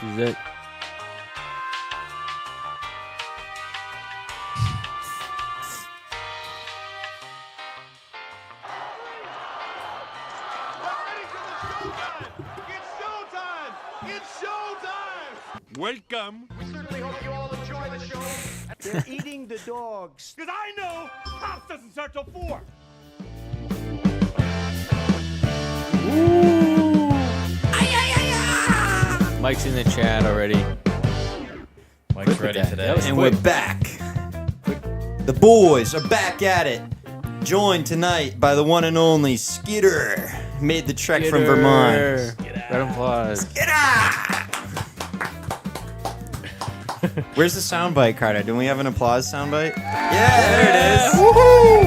is it. Welcome. We certainly hope you all enjoy the show. They're eating the dogs. Because I know Pops doesn't start till 4. Mike's in the chat already. Mike's ready today. And we're back. The boys are back at it. Joined tonight by the one and only Skitter. Made the trek from Vermont. Round of applause. Where's the soundbite, Carter? Do we have an applause soundbite? Yeah, there it is. Woohoo!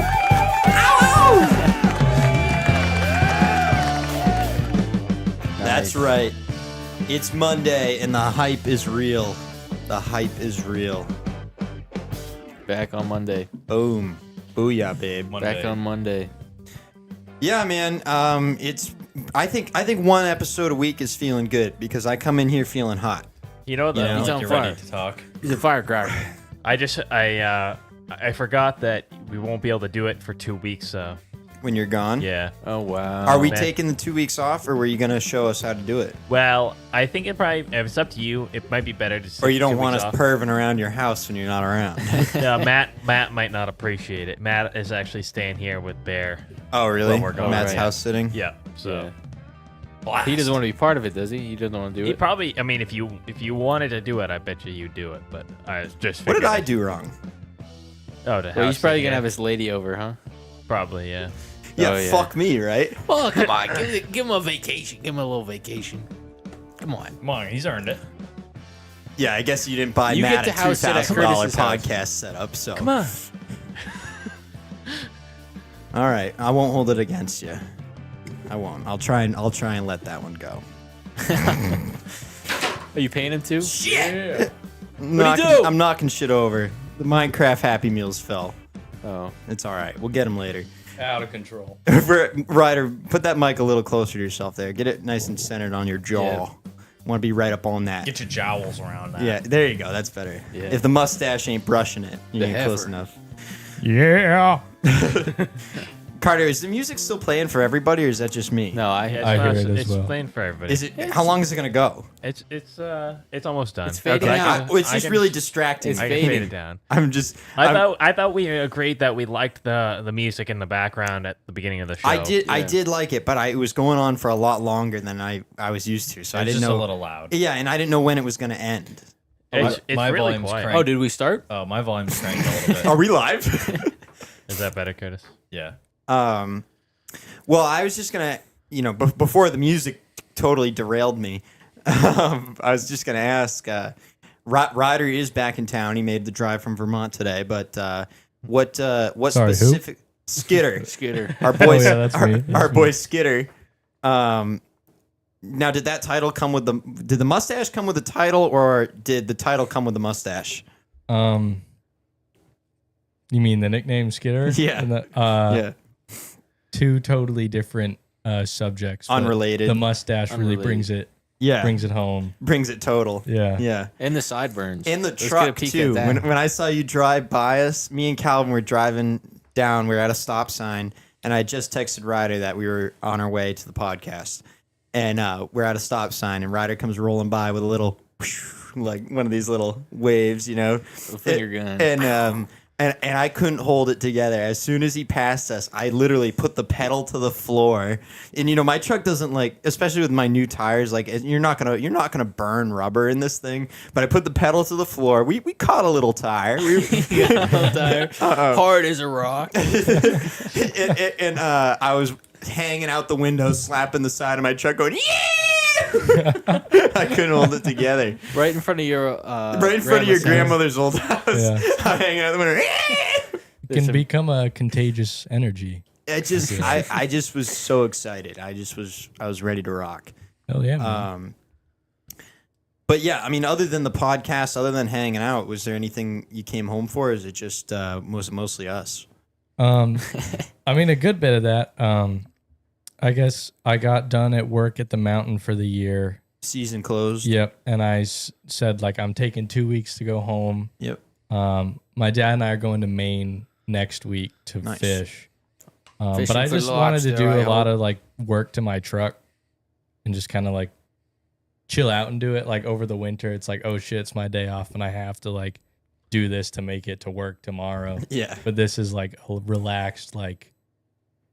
That's right. It's Monday, and the hype is real. The hype is real. Back on Monday. Boom. Booyah, babe. Back on Monday. Yeah, man. I think one episode a week is feeling good because I come in here feeling hot. You know, though, he's on you're fire. ready to talk. He's a firecracker. I forgot that we won't be able to do it for 2 weeks. When you're gone? Yeah. Oh, wow. Are we man. taking the 2 weeks off, or were you going to show us how to do it? Well, I think if it's up to you, it might be better to. Or you don't take 2 want weeks us off. perving around your house when you're not around? No, Matt might not appreciate it. Matt is actually staying here with Bear. Oh, really? Well, we're going Matt's right. house sitting? Yeah. So. He doesn't want to be part of it, does he? He doesn't want to do He it. probably. I mean, if you wanted to do it, I bet you'd do it. But I just. What did figured I it- do wrong? Oh, the Well, house he's probably thing, gonna yeah. have his lady over, huh? Probably, yeah. Yeah, Oh, yeah. fuck me, right? Well, come on, give him a vacation. Give him a little vacation. Come on. Come on, he's earned it. Yeah, I guess you didn't buy You Matt get a to house sit at $2,000 Curtis's house. podcast setup, so. Come on. All right, I won't hold it against you. I won't. I'll try and let that one go. Are you paying him too? Shit! What'd he do? I'm knocking shit over. The Minecraft Happy Meals fell. Oh. It's all right. We'll get them later. Out of control. Ryder, put that mic a little closer to yourself there. Get it nice and centered on your jaw. Yeah. Want to be right up on that. Get your jowls around that. Yeah, there you go. That's better. Yeah. If the mustache ain't brushing it, you The ain't close heifer. enough. Yeah. Carter, is the music still playing for everybody, or is that just me? No, I hear it as well. It's playing for everybody. Is it? How long is it gonna go? It's almost done. It's fading Okay. out. It's just really distracting. It's I can fade fading. it down. I thought we agreed that we liked the music in the background at the beginning of the show. I did like it, but it was going on for a lot longer than I was used to, so I didn't just know. a little loud. Yeah, and I didn't know when it was gonna end. It's My really volume's quiet. cranked. Oh, did we start? Oh, my volume's cranked a little bit. Are we live? Is that better, Curtis? Yeah. Well, I was just gonna, before the music totally derailed me, I was just gonna ask. Ryder is back in town. He made the drive from Vermont today, but what Sorry, specific Skitter? Skitter. Our boy, yeah, that's me. our boy Skitter. Now, did that title come with did the mustache come with the title, or did the title come with the mustache? You mean the nickname Skitter? Yeah. And Yeah. Two totally different subjects. but Unrelated. The mustache really Unrelated. brings it home. Brings it total. Yeah. Yeah. And the sideburns. In the Let's get a truck peek too. at that. When I saw you drive by us, me and Calvin were driving down. We were at a stop sign, and I just texted Ryder that we were on our way to the podcast, and we're at a stop sign, and Ryder comes rolling by with a little, like one of these little waves, Little finger gun. And I couldn't hold it together. As soon as he passed us, I literally put the pedal to the floor. And my truck doesn't especially with my new tires, you're not gonna burn rubber in this thing. But I put the pedal to the floor. We caught a little tire. Hard as a rock. and I was hanging out the window, slapping the side of my truck, going, yeah! I couldn't hold it together. Right in front of your Right in front of your grandmother's old house. Yeah. I'm hanging out the window. It can become a contagious energy. I just was so excited. I was ready to rock. Hell yeah, man. But yeah, I mean, other than the podcast, other than hanging out, was there anything you came home for? Or is it just was it mostly us? I mean, a good bit of that. I guess I got done at work at the mountain for the year, season closed. Yep. And I said, like, I'm taking 2 weeks to go home. Yep. My dad and I are going to Maine next week to Nice. fish. Fishing But I for just wanted to lobster, do I a lot hope. of like work to my truck and just kind of like chill out and do it. Like over the winter, it's like, oh shit, it's my day off and I have to like do this to make it to work tomorrow. Yeah. But this is like a relaxed, like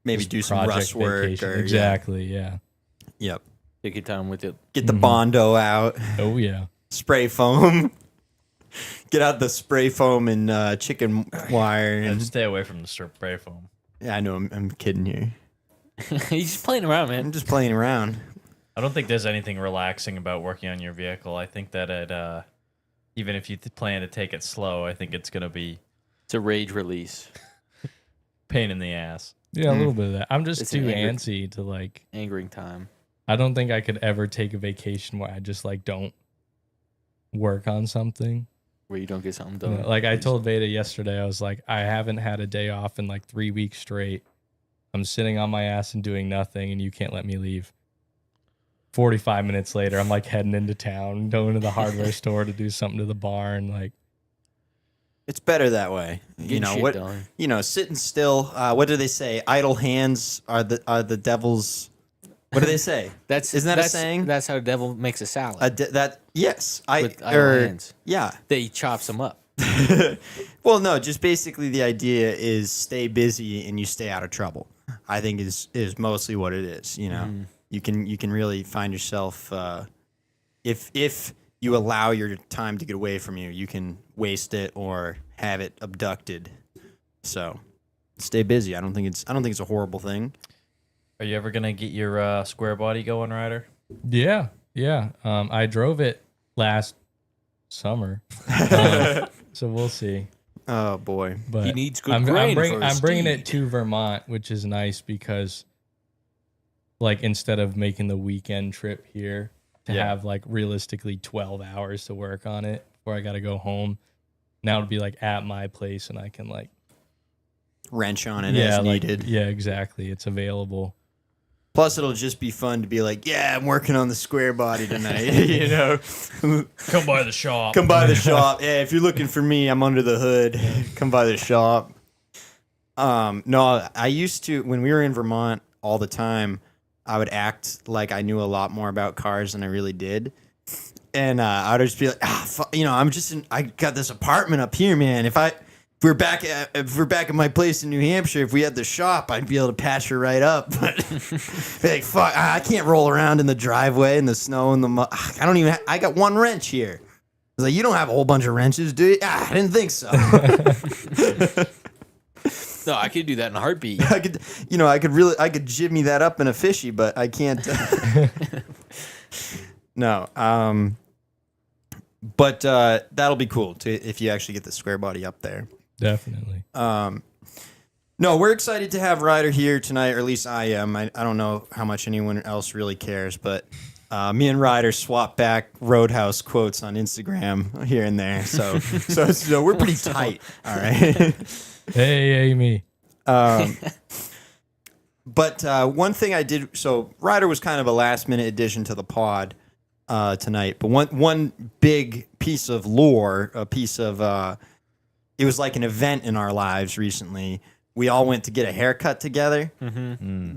Maybe just do some project rust work. vacation. Or, Exactly. Yeah. Yep. Take your time with it. Get the Bondo out. Oh yeah. Spray foam. Get out the spray foam and chicken wire. And And, stay away from the spray foam. yeah, I know. I'm kidding here. He's just playing around, I'm man. just playing around. I don't think there's anything relaxing about working on your vehicle. I think that it, even if you plan to take it slow, I think it's gonna be It's a rage release. pain in the ass. Yeah, a little bit of that. I'm just It's too an anger- antsy to like. Angering time. I don't think I could ever take a vacation where I just like don't work on something. Where you don't get something You done. know, like I told Veda yesterday, I was like, I haven't had a day off in like 3 weeks straight. I'm sitting on my ass and doing nothing, and you can't let me leave. 45 minutes later, I'm like heading into town, going to the hardware store to do something to the barn. Like, It's better that way. You Getting know shit what? done. You know, sitting still. What do they say? Idle hands are the devil's. What do they say? Isn't that a saying? That's how the devil makes a salad. Yes. With idle hands. Yeah. That he chops them up. Well, no, just basically the idea is stay busy and you stay out of trouble. I think is mostly what it is. You know, you can really find yourself if you allow your time to get away from you, you can waste it or have it abducted. So stay busy. I don't think it's a horrible thing. Are you ever gonna get your square body going, Ryder? yeah. I drove it last summer, so we'll see. Oh boy. But He needs good I'm grain for his I'm bringing it steed. to Vermont, which is nice because, like, instead of making the weekend trip here to Yeah. have like realistically 12 hours to work on it before I got to go home, now it'll be like at my place and I can like Wrench on it as like, needed. yeah, exactly. It's available. Plus, it'll just be fun to be like, yeah, I'm working on the square body tonight. You know, Come by the shop. come by the shop. Yeah, if you're looking for me, I'm under the hood. Come by the shop. No, I used to when we were in Vermont all the time. I would act like I knew a lot more about cars than I really did, and I would just be like, I got this apartment up here, man. If we're back at my place in New Hampshire, if we had the shop, I'd be able to patch her right up. But be like, fuck, I can't roll around in the driveway in the snow and the mud. I got one wrench here. I was like, you don't have a whole bunch of wrenches, do you? I didn't think so. No, I could do that in a heartbeat. I could jimmy that up in a fishy, but I can't. No. But that'll be cool if you actually get the square body up there. Definitely. No, we're excited to have Ryder here tonight, or at least I am. I don't know how much anyone else really cares, but me and Ryder swap back Roadhouse quotes on Instagram here and there. So we're pretty tight. All right. Hey, Amy. But one thing I did, so Ryder was kind of a last minute addition to the pod tonight. But one big piece of lore, it was like an event in our lives recently. We all went to get a haircut together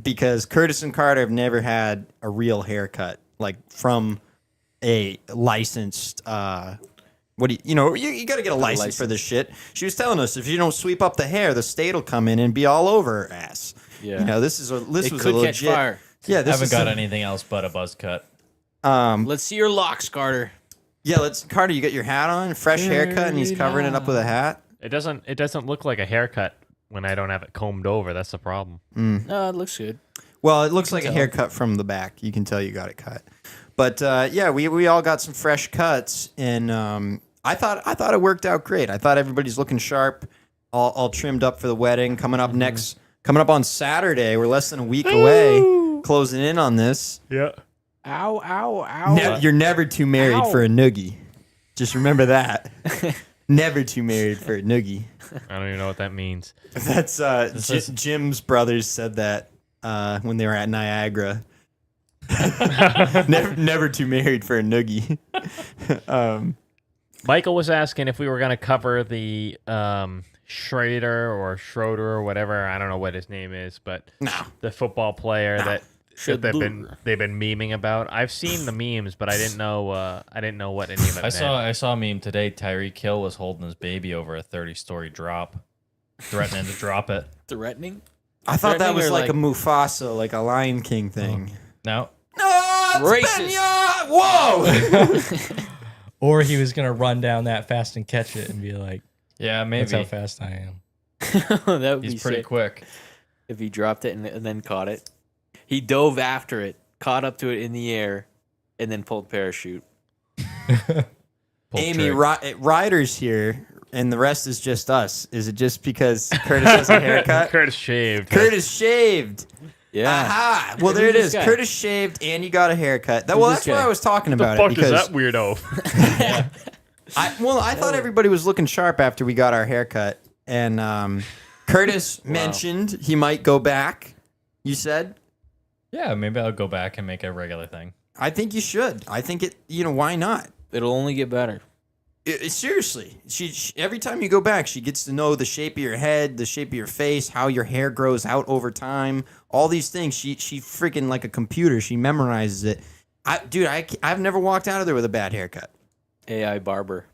because Curtis and Carter have never had a real haircut, like from a licensed. What do you got to get a license for this shit. She was telling us if you don't sweep up the hair, the state will come in and be all over her ass. Yeah. You know, this was It a could legit catch fire. Yeah, I this haven't is got anything else but a buzz cut. Let's see your locks, Carter. Yeah, Carter, you got your hat on, fresh haircut, and he's covering it up with a hat. It doesn't look like a haircut when I don't have it combed over. That's the problem. No, it looks good. Well, it looks like a haircut from the back. You can tell you got it cut. But yeah, we all got some fresh cuts, and I thought it worked out great. I thought everybody's looking sharp, all trimmed up for the wedding coming up on Saturday. We're less than a week away, closing in on this. Yeah. Ow, ow, ow. You're never too married for a noogie. Just remember that. Never too married for a noogie. I don't even know what that means. That's Jim's brothers said that when they were at Niagara. never too married for a noogie. Michael was asking if we were going to cover the Schroeder or whatever. I don't know what his name is, but the football player that they've been memeing about. I've seen the memes, but I didn't know what any of it meant. I saw a meme today. Tyreek Hill was holding his baby over a 30-story drop, threatening to drop it. Threatening? I thought that Threatening was or like a like- Mufasa, like a Lion King thing. No, No, it's Racist. Whoa! Or he was gonna run down that fast and catch it and be like, yeah, "That's how maybe fast I am." That would be he's pretty sick quick. if he dropped it and then caught it. He dove after it, caught up to it in the air, and then pulled parachute. Pulled Amy, trigger. Ryder's here, and the rest is just us. Is it just because Curtis has a haircut? Curtis shaved. Curtis shaved. Yeah. Aha! Well, there it Who's is. this guy? Curtis shaved, and you got a haircut. Well, Who's that's this why guy? I was talking about Fuck it is because that weirdo? I thought everybody was looking sharp after we got our haircut, and Curtis mentioned he might go back. You said. Yeah, maybe I'll go back and make a regular thing. I think you should. I think it. Why not? It'll only get better. Seriously, she every time you go back, she gets to know the shape of your head, the shape of your face, how your hair grows out over time, all these things. She freaking like a computer. She memorizes it. I've never walked out of there with a bad haircut. AI barber.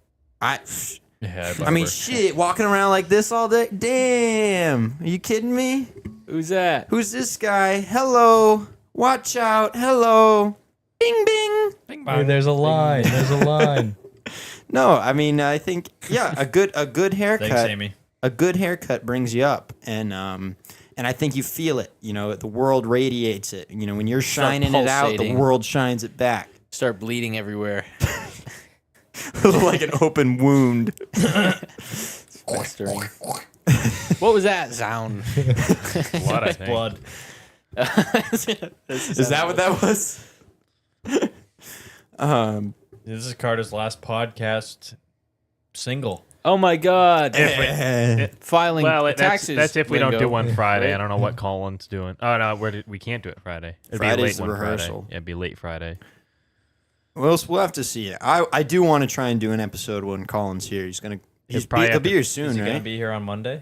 Yeah, I mean, shit, walking around like this all day. Damn, are you kidding me? Who's that? Who's this guy? Hello, watch out. Hello, bing bing. Hey, there's a line. There's a line. No, I mean, I think a good haircut. Thanks, Amy. A good haircut brings you up, and I think you feel it. The world radiates it. When you're shining it out, the pulsating. world shines it back. Start bleeding everywhere. Like an open wound. Festering. What was that sound? Blood, I think. Blood. Is that what that was? This is Carter's last podcast single. Oh my God! Filing Well, taxes. that's if we don't do lingo. one Friday. Right? I don't know what Colin's doing. Oh no, we can't do it Friday. It'd Friday's be a the late one rehearsal. Friday. Yeah, it'd be late Friday. We'll have to see. I do want to try and do an episode when Colin's here. He'll be here soon, Is he right? gonna be here on Monday?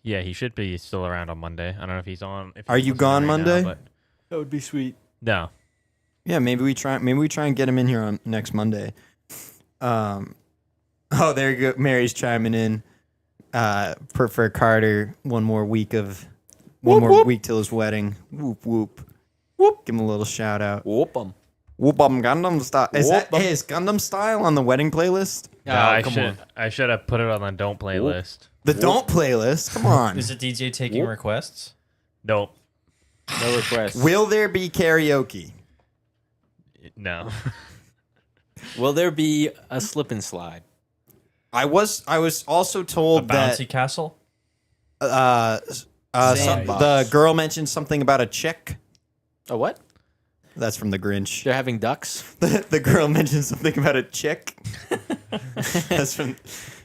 Yeah, he should be still around on Monday. I don't know if he's on. If Are he's you listening gone right now, Monday? but That would be sweet. no. Yeah, maybe we try and get him in here on next Monday. Oh, there you go. Mary's chiming in. For Carter, one more week till his wedding. Whoop whoop. Whoop. Give him a little shout out. Whoop 'em. Whoop Gundam style. Whoop 'em. Is Gundam style on the wedding playlist? No, Oh, I should have put it on the don't playlist. The don't playlist. Come on. Is it DJ taking requests? Nope. No requests. Will there be karaoke? No. Will there be a slip and slide? I was also A told that bouncy castle? Sandbox. the girl mentioned something about a chick. A what? That's from the Grinch. They're having ducks. The girl mentioned something about a chick. That's from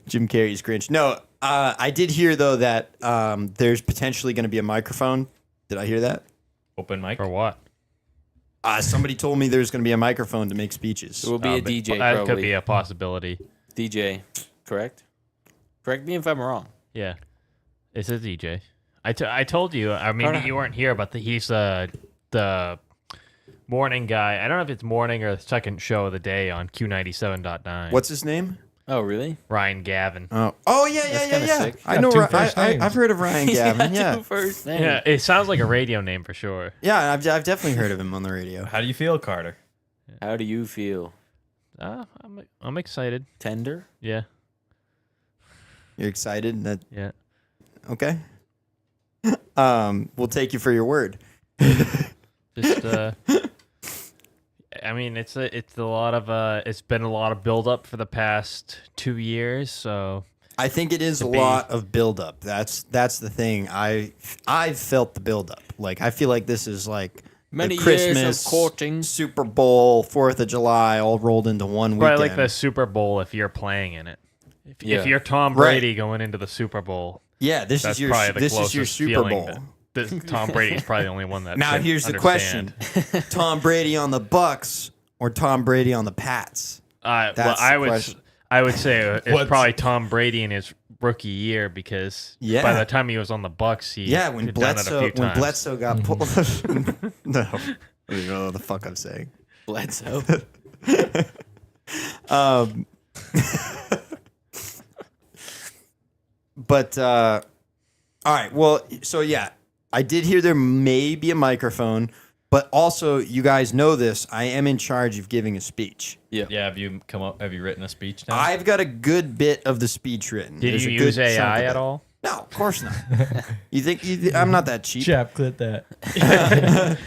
Jim Carrey's Grinch. No, I did hear though that there's potentially going to be a microphone. Did I hear that? Open mic? For what? Somebody told me there's going to be a microphone to make speeches. There will be a DJ. That probably. could be a possibility. DJ. Correct. Correct me if I'm wrong. Yeah. It's a DJ. I told you. I mean, you weren't here, but he's the morning guy. I don't know if it's morning or the second show of the day on Q97.9. What's his name? Oh, really? Ryan Gavin? Oh yeah. kinda sick. I Got know. two first names. I've heard of Ryan Gavin. Yeah, Two first names. Yeah, it sounds like a radio name for sure. yeah. I've definitely heard of him on the radio. How do you feel, Carter? How do you feel? I'm excited. Tender? Yeah, You're excited? That yeah. okay? We'll take you for your word. Just I mean, it's a lot of it's been a lot of build up for the past 2 years. So I think it is a be- lot of buildup. That's the thing. I've felt the buildup. Like I feel like this is like Many the Christmas, years of courting. Super Bowl, 4th of July, all rolled into one weekend. probably like the Super Bowl if you're playing in it. Yeah. If you're Tom Right. Brady going into the Super Bowl, Yeah, this That's is your probably the this is your closest Super feeling Bowl. that- Tom Brady is probably the only one that. Now should here's the understand. question: Tom Brady on the Bucks or Tom Brady on the Pats? Well, That's I the would question. I would say it's What's- probably Tom Brady in his rookie year because Yeah. by the time he was on the Bucks, he Yeah, when had done it a few times. Bledsoe got pulled. No, I don't even know what the fuck I'm saying. Bledsoe. But all right, well, so yeah, I did hear there may be a microphone, but also you guys know this. I am in charge of giving a speech. Yeah. Yeah, have you written a speech now? I've got a good bit of the speech written. Did There's you a good use chunk of AI it. at all? No, of course not. I'm not that cheap. Chap, clip that.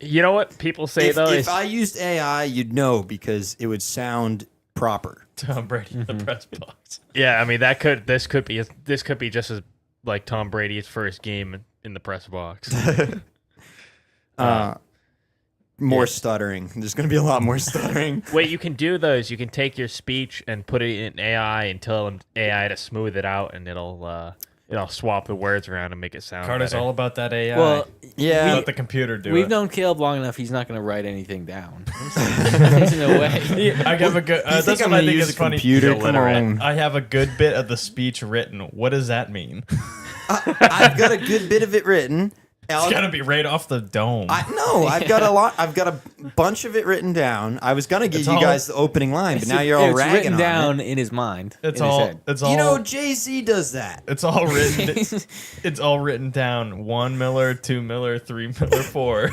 You know what people say though If is I used AI, you'd know because it would sound proper. Tom Brady in the press box. yeah. I mean this could be just as like Tom Brady's first game in the press box. More stuttering. There's going to be a lot more stuttering. What you can do though is you can take your speech and put it in AI and tell AI to smooth it out, and it'll swap the words around and make it sound Carter's better. all about that AI. Well, Yeah. Let the computer do we've it. known Caleb long enough. He's not going to write anything down. There's no way. I have a good. You That's think I'm what I going to think use is a funny. computer? Come illiterate. on. I have a good bit of the speech written. What does that mean? I've got a good bit of it written. It's got to be right off the dome. I've got a lot. I've got a bunch of it written down. I was gonna give It's you all- guys the opening line, but now you're all it's ragging written on down it. in his mind. it's in his all. head. It's all. You know, Jay-Z does that. it's all written. It's all written down. 1 Miller, 2 Miller, 3 Miller, 4.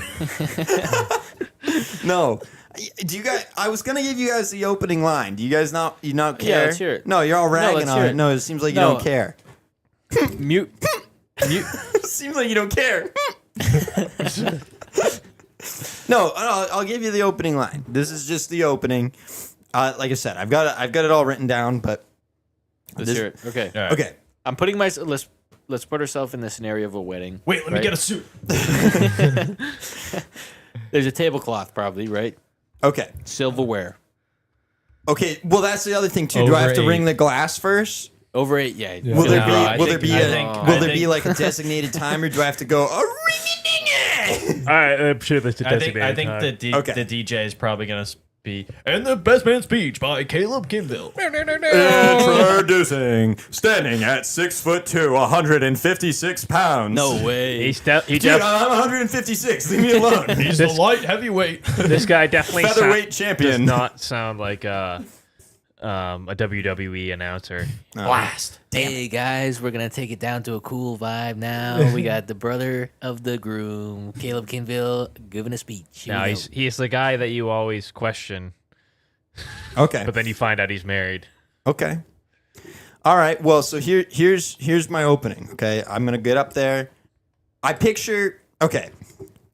No. Do you guys? I was gonna give you guys the opening line. Do you guys not? You not Yeah, care? let's hear it. No, you're all ragging let's on hear it. it. No, it seems like you No. don't care. Mute. Mute. Seems like you don't care. No, I'll give you the opening line. This is just the opening. Like I said, I've got it all written down, but Let's hear it. Okay. All right. okay. I'm putting let's put ourselves in the scenario of a wedding. Wait, let me right? get a suit. There's a tablecloth, probably, right? Okay. Silverware. Okay. Well, that's the other thing too. Do I have to Over ring 8. the glass first? Over 8, yeah. Yeah. Will there No, be I will there think- be I a think- will I there be think- like a designated time, or do I have to go a ring a ding All right, I'm sure that's a I think designated time. Okay. the DJ is probably gonna be and the best man speech by Caleb Kinville. Introducing, standing at 6'2", 156 pounds. No way. He Dude, I'm 156. Leave me alone. He's the light heavyweight. this guy definitely Featherweight does champion. not sound like a WWE announcer. Blast. Hey guys, we're gonna take it down to a cool vibe now. We got the brother of the groom, Caleb Kinville, giving a speech. Here No, we go. he's the guy that you always question, Okay. but then you find out he's married. Okay. All right. Well, so here's my opening. Okay, I'm gonna get up there. I picture. Okay.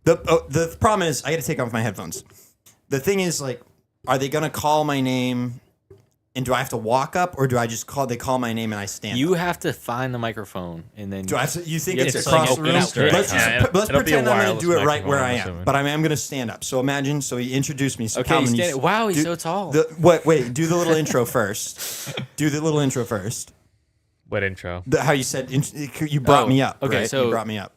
The problem is I got to take off my headphones. The thing is, like, are they gonna call my name? And do I have to walk up, or do I just call? They call my name and I stand. You up? have to find the microphone and then Do I have to? You think You have it's to across like the open room? up direct. Let's just Yeah, let's it'll be a pretend I'm going to wireless do it right microphone, where I I'm am, assuming. but I'm going to stand up. So imagine. So he introduced me. So Okay, Calvin, he's you standing. Wow, he's do- so tall. Wait. Do the little intro first. Do the little intro first. What intro? How you said you brought Oh, me up. okay, right? so- you brought me up.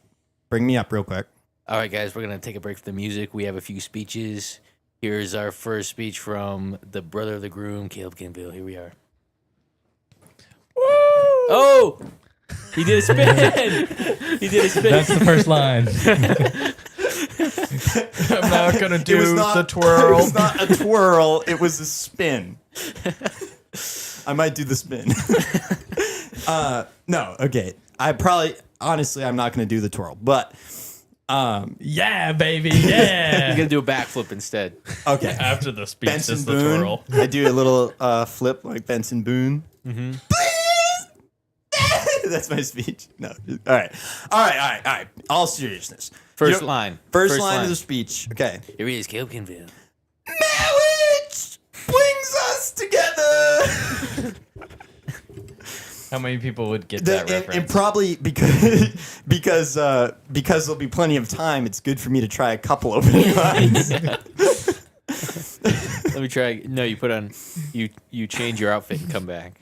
Bring me up real quick. All right, guys, we're gonna take a break from the music. We have a few speeches. Here's our first speech from the brother of the groom, Caleb Kinville. Here we are. Oh, he did a spin. He did a spin. That's the first line. I'm not gonna It do was not the twirl. It was not a twirl. It was a spin. I might do the spin. No. Okay. Honestly, I'm not going to do the twirl, but Yeah, baby. He's Yeah. gonna do a backflip instead. okay. After the speech, Benson is the Boone. twirl. I do a little flip like Benson Boone. Please. That's my speech. No. All right. All seriousness. First You- line. First line of the speech. Okay. Here he is, Caleb Kinville. Marriage brings us together. How many people would get that reference? And probably because there'll be plenty of time. It's good for me to try a couple opening lines. Let me try. No, you put on. You change your outfit and come back.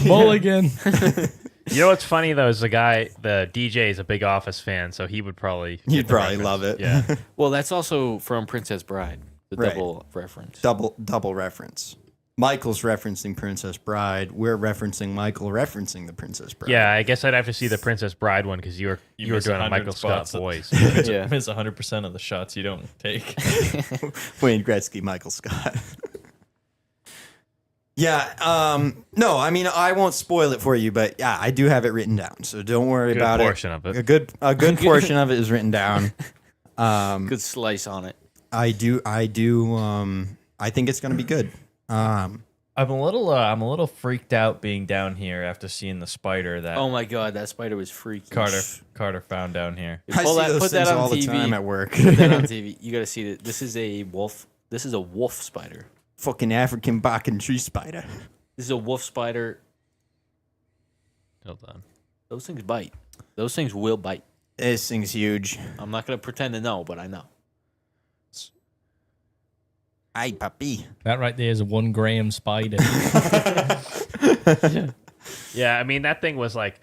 Mulligan. You know what's funny though is the DJ is a big Office fan, so he would probably. You'd get the probably reference. love it. Yeah. Well, that's also from Princess Bride, the Right. double reference. Double reference. Michael's referencing Princess Bride. We're referencing Michael referencing the Princess Bride. Yeah, I guess I'd have to see the Princess Bride one because you were miss doing a 100 Michael Scott spots. voice. Yeah. Miss 100% of the shots you don't take. Wayne Gretzky, Michael Scott. Yeah, no, I mean, I won't spoil it for you, but yeah, I do have it written down, so don't worry Good about portion of it. A good portion of it is written down. Good slice on it. I think it's going to be good. I'm a little freaked out being down here after seeing the spider that Oh my god, that spider was freaky. Carter found down here. I Pull see that- those put that things on all the TV. time at work. Put that on TV. You got to see that. This is a wolf. This is a wolf spider. Fucking African barking tree spider. This is a wolf spider. Hold on. Those things bite. Those things will bite. This thing's huge. I'm not gonna pretend to know, but I know. Ay, papi. That right there is a 1 gram spider. Yeah, I mean that thing was like,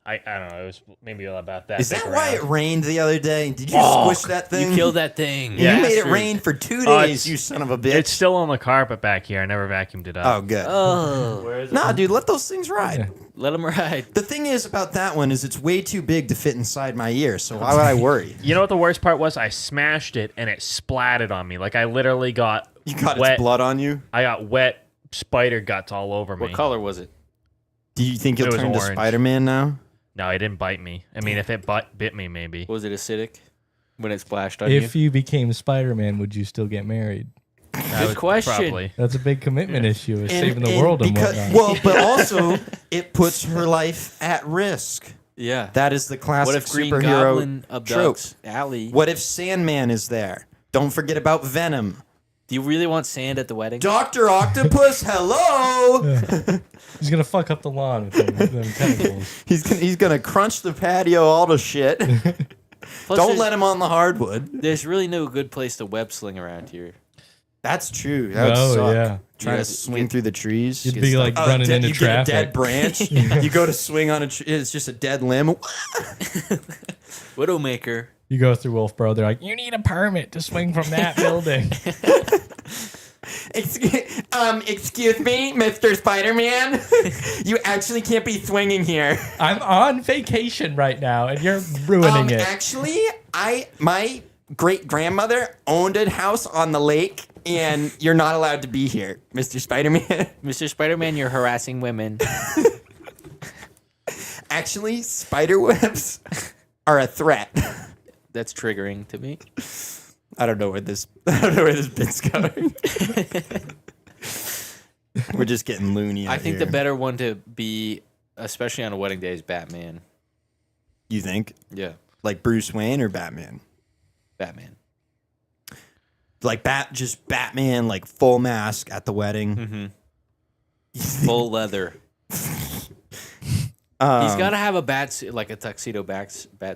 I don't know, it was maybe about that. Is big that why it around. rained the other day? Did you Fuck. squish that thing? You killed that thing. You made it Bastard. rain for 2 Oh, days, it's- you son of a bitch. It's still on the carpet back here. I never vacuumed it Oh, up. good. Oh, Nah, dude, let those things ride. let him ride. The thing is about that one is it's way too big to fit inside my ear, so why would I worry? You know what the worst part was? I smashed it and it splatted on me. Like I literally got You got wet. its blood on you? I got wet spider guts all over me. What color was it? Do you think you'll It was turn to orange. Spider-Man now? No, it didn't bite me. I mean, if it bit me, maybe. Was it acidic when it splashed on If you? you became Spider-Man, would you still get married? Good question. Probably. That's a big commitment issue. It's saving the And world and because, whatnot. well, but also it puts her life at risk. Yeah. That is the classic What if Green superhero Goblin trope. abducts Allie? What if Sandman is there? Don't forget about Venom. Do you really want sand at the wedding? Dr. Octopus, hello! He's gonna fuck up the lawn with them tentacles. He's gonna crunch the patio all to shit. Plus, Don't there's- let him on the hardwood. There's really no good place to web sling around here. That's true. That would Oh, suck. yeah. Trying Yeah, to swing through the trees. You'd be like running into you traffic. Get a dead branch. You go to swing on a tree. It's just a dead limb. Widowmaker. You go through Wolfboro, they're like, you need a permit to swing from that building. Excuse me, Mr. Spider-Man. You actually can't be swinging here. I'm on vacation right now, and you're ruining it. Actually, my great grandmother owned a house on the lake, and you're not allowed to be here, Mr. Spider-Man. Mr. Spider-Man, you're harassing women. Actually, spider webs are a threat. That's triggering to me. I don't know where this bit's going. We're just getting loony. I out think here. the better one to be, especially on a wedding day, is Batman. You think Yeah. like Bruce Wayne or Batman? Batman. Like just Batman, like full mask at the wedding. Mm-hmm. Full leather. He's got to have a bat suit, like a tuxedo bat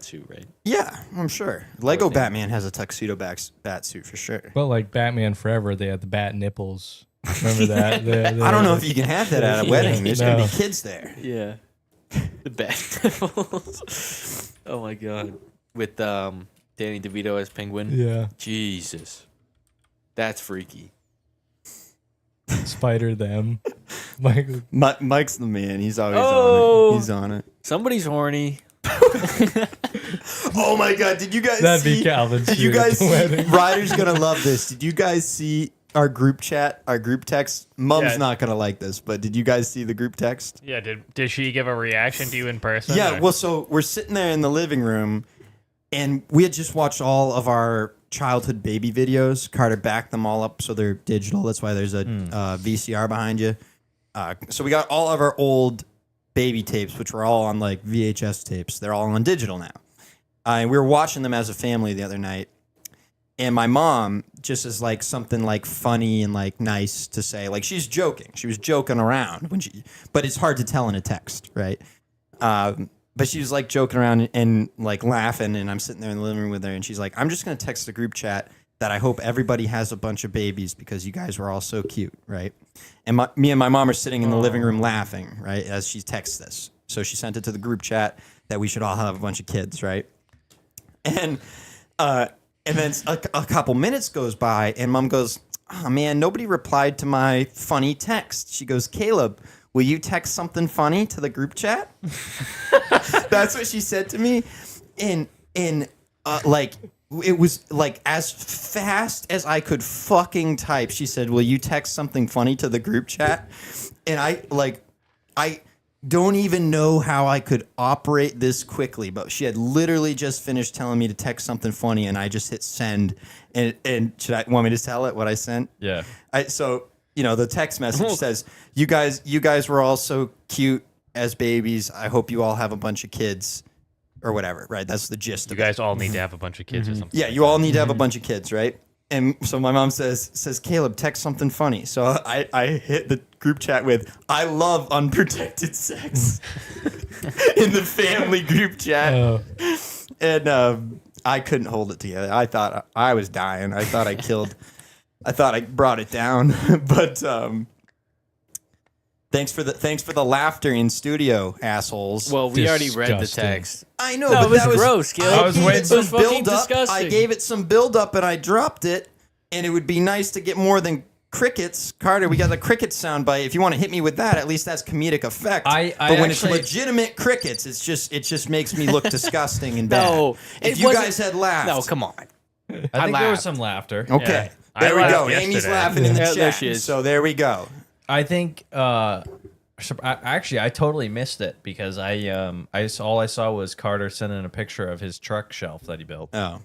suit, right? Yeah, I'm sure. Lego think- Batman has a tuxedo bat suit for sure. But like Batman Forever, they had the bat nipples. Remember that? I don't know if you can have that at a wedding. There's gonna No. be kids there. Yeah. The bat nipples. Oh my god. With Danny DeVito as Penguin. Yeah, Jesus. That's freaky. spider them. Michael, Mike's the man. He's always Oh. on it. He's on it. Somebody's horny. Oh my god! Did you guys that'd see? be Calvin's Did you suit at guys the see? wedding. Ryder's gonna love this. Did you guys see our group chat? Our group text. Mom's Yeah. not gonna like this, but did you guys see the group text? Yeah, did she give a reaction to you in person? Yeah. or- Well, so we're sitting there in the living room, and we had just watched all of our childhood baby videos. Carter backed them all up so they're digital. That's why there's a VCR behind you. So we got all of our old baby tapes, which were all on like VHS tapes. They're all on digital now. And we were watching them as a family the other night. And my mom, just as like something like funny and like nice to say, like she's joking. She was joking around but it's hard to tell in a text, right? But she was like joking around and like laughing, and I'm sitting there in the living room with her, and she's like, I'm just gonna text the group chat that I hope everybody has a bunch of babies because you guys were all so cute, right? And me and my mom are sitting in the living room laughing, right, as she texts this. So she sent it to the group chat that we should all have a bunch of kids, right? And then a couple minutes goes by, and Mom goes, "Oh man, nobody replied to my funny text." She goes, "Caleb, will you text something funny to the group chat?" That's what she said to me, and like it was like as fast as I could fucking type. She said, "Will you text something funny to the group chat?" And I don't even know how I could operate this quickly, but she had literally just finished telling me to text something funny, and I just hit send. And should I want me to tell it what I sent? Yeah. So the text message says, "You guys were all so cute as babies. I hope you all have a bunch of kids, or whatever." Right? That's the gist. You of it. guys all need to have a bunch of kids or something. Yeah, you all need to have a bunch of kids, right? And so my mom says, "Caleb, text something funny." So I hit the group chat with, "I love unprotected sex," in the family group chat. Oh. And I couldn't hold it together. I thought I was dying. I thought I brought it down. But thanks for the laughter in studio, assholes. Well, we already read the Disgusting. text. I know, No, but it was that was gross, Caleb. I I was gave waiting- it some It was fucking build up. I disgusting. gave it some build up, and I dropped it. And it would be nice to get more than crickets. Carter, we got the cricket sound bite. If you want to hit me with that, at least that's comedic effect. I but when actually- it's legitimate crickets, it just makes me look disgusting and bad. No, if it you wasn't- guys had laughed. No, come on. I think there was laughed. some laughter. Okay. Yeah. There I we laughed go. Amy's yesterday. laughing in the Yeah, chat. there she is. So there we go. I think actually I totally missed it because all I saw was Carter sending a picture of his truck shelf that he built. Oh.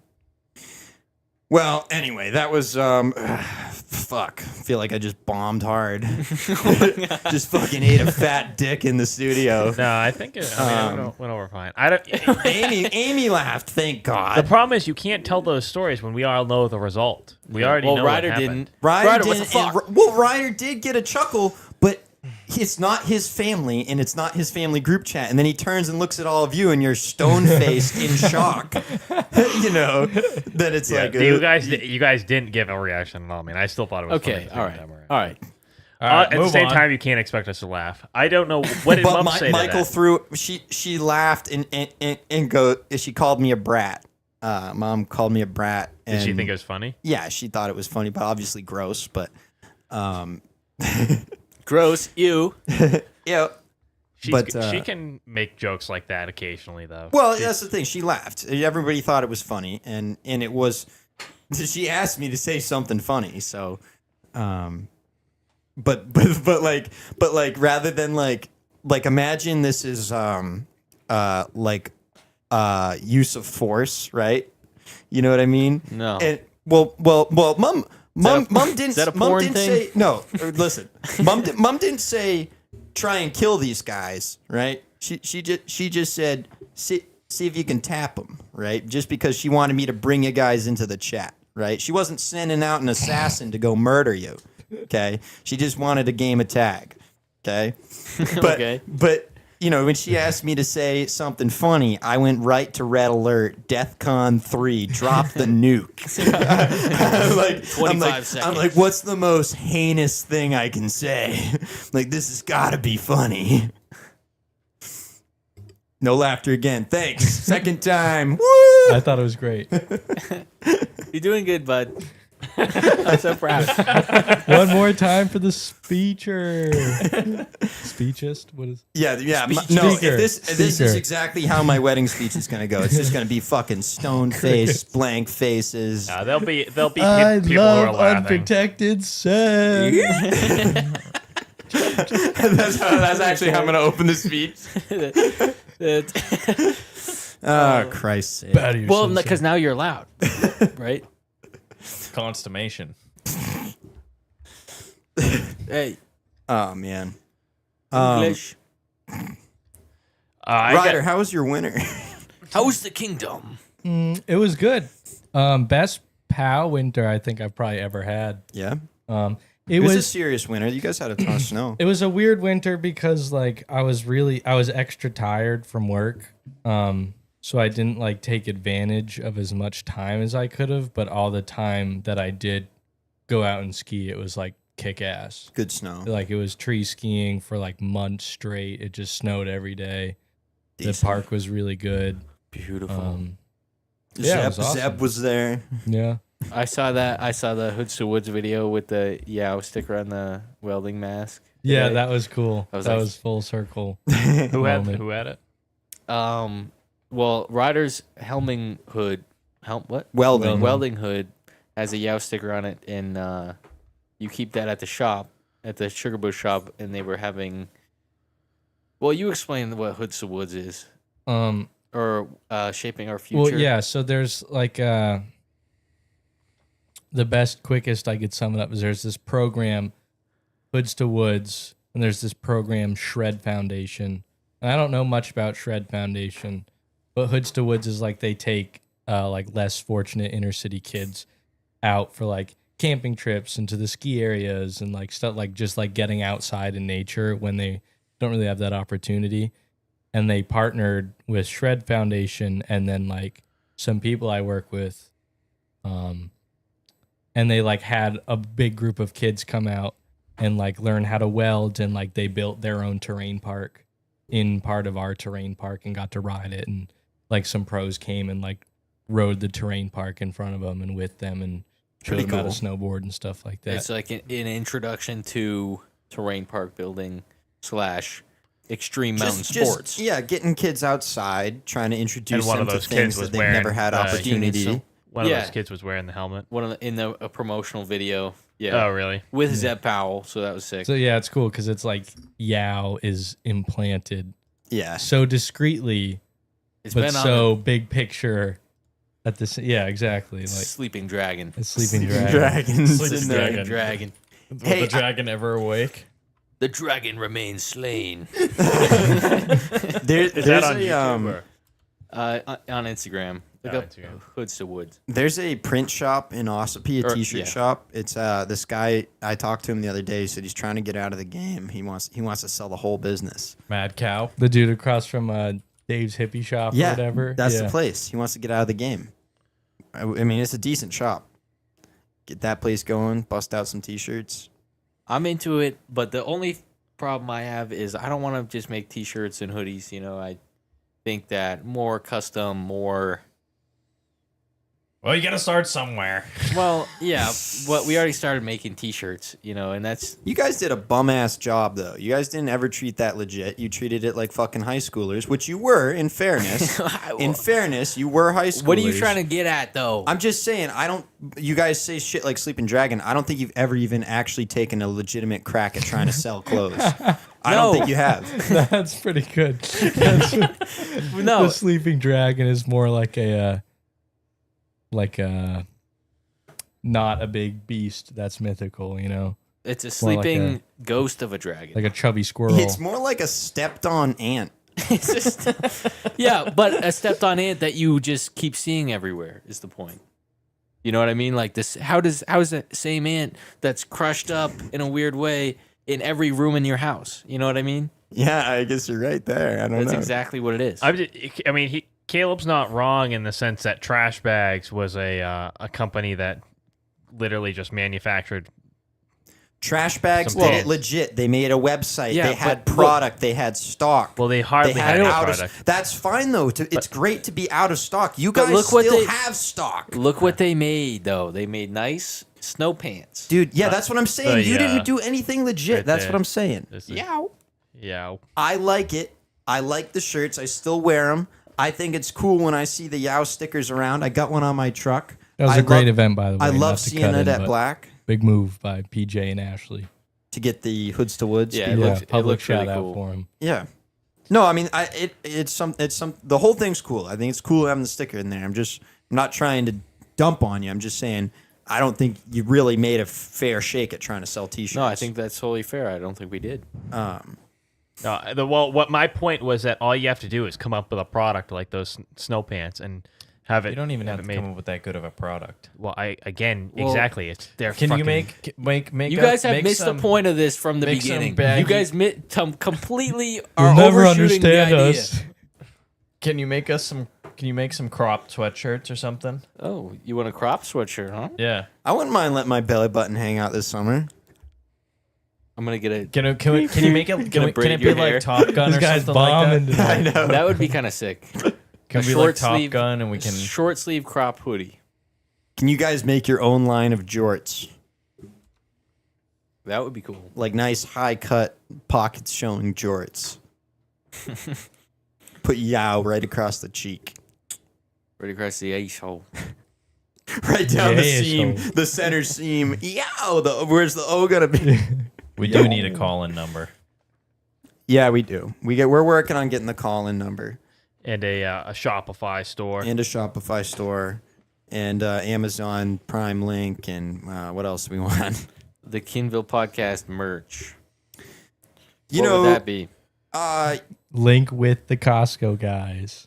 Well, anyway, that was fuck. I feel like I just bombed hard. Just fucking ate a fat dick in the studio. No, I think it went over fine. I don't. Amy laughed, thank The God. problem is you can't tell those stories when we all know the result. We already Well, know Ryder what happened. didn't. Ryder what the didn't, fuck? Ryder did get a chuckle, but it's not his family, and it's not his family group chat. And then he turns and looks at all of you, and you're stone-faced in shock. That it's Yeah, like... you guys didn't give a reaction at all. I mean, I still thought it was Okay, funny. all right. All right. All right, At the move same on. time, you can't expect us to laugh. I don't know what did Mom say to Michael that? threw... She laughed and go... She called me a brat. Mom called me a brat. Did she and- think it was funny? Yeah, she thought it was funny, but obviously gross. But... Gross. You. Yeah. But, She can make jokes like that occasionally, though. Well, that's the thing. She laughed. Everybody thought it was funny, and it was. She asked me to say something funny, so, but rather than like imagine this is use of force, right? You know what I mean? No. And well, mom didn't. is that a Mom porn didn't thing? say no. Listen, mom didn't say try and kill these guys, right? She just said see if you can tap them, right? Just because she wanted me to bring you guys into the chat, right? She wasn't sending out an assassin to go murder you, okay? She just wanted a game of tag, okay? But Okay. but when she asked me to say something funny, I went right to red alert, DEFCON 3, drop the nuke. I'm 25 seconds. I'm like, what's the most heinous thing I can say? Like, this has got to be funny. No laughter again. Thanks. Second time. Woo! I thought it was great. You're doing good, bud. I'm so proud. One more time for the speecher. Speechist? What is? Yeah. No, Speaker. if this is Speaker. exactly how my wedding speech is going to go. It's just going to be fucking stone face, blank faces. There'll be I people who are love laughing. unprotected sex. That's actually how I'm going to open the speech. Oh, Christ's sake. Bad of your Well, sense of- because now you're loud, right? Consummation. Hey, Oh, man. English. Ryder, how was your winter? How's the kingdom? It was good. Best POW winter I think I've probably ever had. Yeah. It It was a was serious winter. You guys had a ton of snow. it was a weird winter because like I was extra tired from work. So I didn't like take advantage of as much time as I could have, but all the time that I did go out and ski, it was like kick ass. Good snow. Like it was tree skiing for like months straight. It just snowed every day. Decent. The park was really good. Beautiful. Yeah, it was awesome. Zeb was there. Yeah. I saw that. I saw the Hoods to Woods video with the Yow sticker on the welding mask. Yeah, today. that was cool. I was That like- was full circle. Who had moment. it? Well, Ryder's helming hood, Welding. welding hood has a Yow sticker on it, and you keep that at the shop, at the Sugar Bush shop, and they were having. Well, you explain what Hoods to Woods is, or shaping our future. Well, yeah. So there's like the best, quickest I could sum it up is there's this program, Hoods to Woods, and there's this program, Shred Foundation. And I don't know much about Shred Foundation, but Hoods to Woods is like they take like less fortunate inner city kids out for like camping trips into the ski areas and like stuff like just like getting outside in nature when they don't really have that opportunity. And they partnered with Shred Foundation and then like some people I work with. And they like had a big group of kids come out and like learn how to weld, and like they built their own terrain park in part of our terrain park and got to ride it. And like some pros came and like rode the terrain park in front of them and with them and showed Pretty them how to cool. snowboard and stuff like that. It's like an introduction to terrain park building / extreme mountain sports. Yeah, getting kids outside, trying to introduce And one them of to those kids things was that they've wearing never had opportunity. some- One of Yeah. those kids was wearing the helmet. One of the, in a promotional video. Yeah. Oh, really? With Zeb Powell, so that was sick. So yeah, it's cool because it's like Yow is implanted Yeah. so discreetly, It's but been on so big picture at this. Yeah, exactly. the Like Sleeping Dragon. a sleeping Sleeping dragon. dragons. Sleeping in there. dragon. Dragon. Will Hey, the dragon ever awake? The dragon remains slain. There's that on a YouTube? Or? On Instagram. Look Oh, up Instagram. Hoods to Woods. There's a print shop in Ossipee, a Or- t-shirt yeah. shop. It's this guy. I talked to him the other day. He said he's trying to get out of the game. He wants to sell the whole business. Mad cow. The dude across from Dave's hippie shop or Yeah, whatever. that's Yeah. the place. He wants to get out of the game. I mean, it's a decent shop. Get that place going. Bust out some t-shirts. I'm into it, but the only problem I have is I don't want to just make T-shirts and hoodies. You know, I think that more custom, more. Well, you gotta start somewhere. Well, yeah, but we already started making T-shirts. You know, and that's You guys did a bum ass job though. You guys didn't ever treat that legit. You treated it like fucking high schoolers, which you were. In fairness, you were high schoolers. What are you trying to get at, though? I'm just saying. I don't. You guys say shit like Sleeping Dragon. I don't think you've ever even actually taken a legitimate crack at trying to sell clothes. I No. don't think you have. That's pretty good. No, The sleeping dragon is more like a not a big beast that's mythical, you know, it's a more like sleeping ghost of a dragon. like a chubby squirrel. It's more like a stepped on ant. It's just, yeah, but a stepped on ant that you just keep seeing everywhere is the point. You know what I mean? Like this, how is that same ant that's crushed up in a weird way in every room in your house? You know what I mean? Yeah, I guess you're right there. I don't That's know. exactly what it is. I mean, Caleb's not wrong in the sense that Trash Bags was a company that literally just manufactured. Trash bags Some did it pants. legit. They made a website. Yeah, they had but- product. They had stock. Well, they hardly They had had any out product. of. That's fine though. It's great to be out of stock. You But guys look what still they- have stock, Look what they made, though. They made nice snow pants. dude. Yeah, that's what I'm saying. You yeah. didn't do anything legit. Right That's there. what I'm saying. This is- Yeah. Yeah. I like it. I like the shirts. I still wear them. I think it's cool when I see the Yow stickers around. I got one on my truck. That was I a great love- event, by the way. I not love to seeing cut it in, at but Black Big move by PJ and Ashley. to get the Hoods to Woods. Yeah, people. it Yeah, looked- it public looked really shout out cool. for him. Yeah. No, I mean, it's some the whole thing's cool. I think it's cool having the sticker in there. I'm not trying to dump on you. I'm just saying I don't think you really made a fair shake at trying to sell T-shirts. No, I think that's totally fair. I don't think we did. Well, what my point was that all you have to do is come up with a product like those snow pants and have it. You don't even have have it to made. come up with that good of a product. Well, Well, exactly. It's their. Can you fucking- make? You a- guys have make missed some- the point of this from the make some beginning. baggy- You guys completely You'll are never overshooting the understand idea. us. Can you make us some? Can you make some crop sweatshirts or something? Oh, you want a crop sweatshirt, huh? Yeah. I wouldn't mind letting my belly button hang out this summer. I'm gonna get a. Can you make it? Can braid it be your like hair? Top Gun This or guy's something bombing like that? I today. know. That would be kind of sick. Can A we like short Top sleeve- Gun and we can? Short sleeve crop hoodie. Can you guys make your own line of jorts? That would be cool. Like nice high cut pockets showing jorts. Put yow right across the cheek. Right across the asshole. Right down the Yeah, seam, so- the center seam. Yow! Where's the O gonna be? We do need a call-in number. Yeah, we do. We're working on getting the call-in number And a Shopify store. and a Shopify store and Amazon Prime link and what else do we want? The Kinville podcast merch. You What know, would that be? Link with the Costco guys.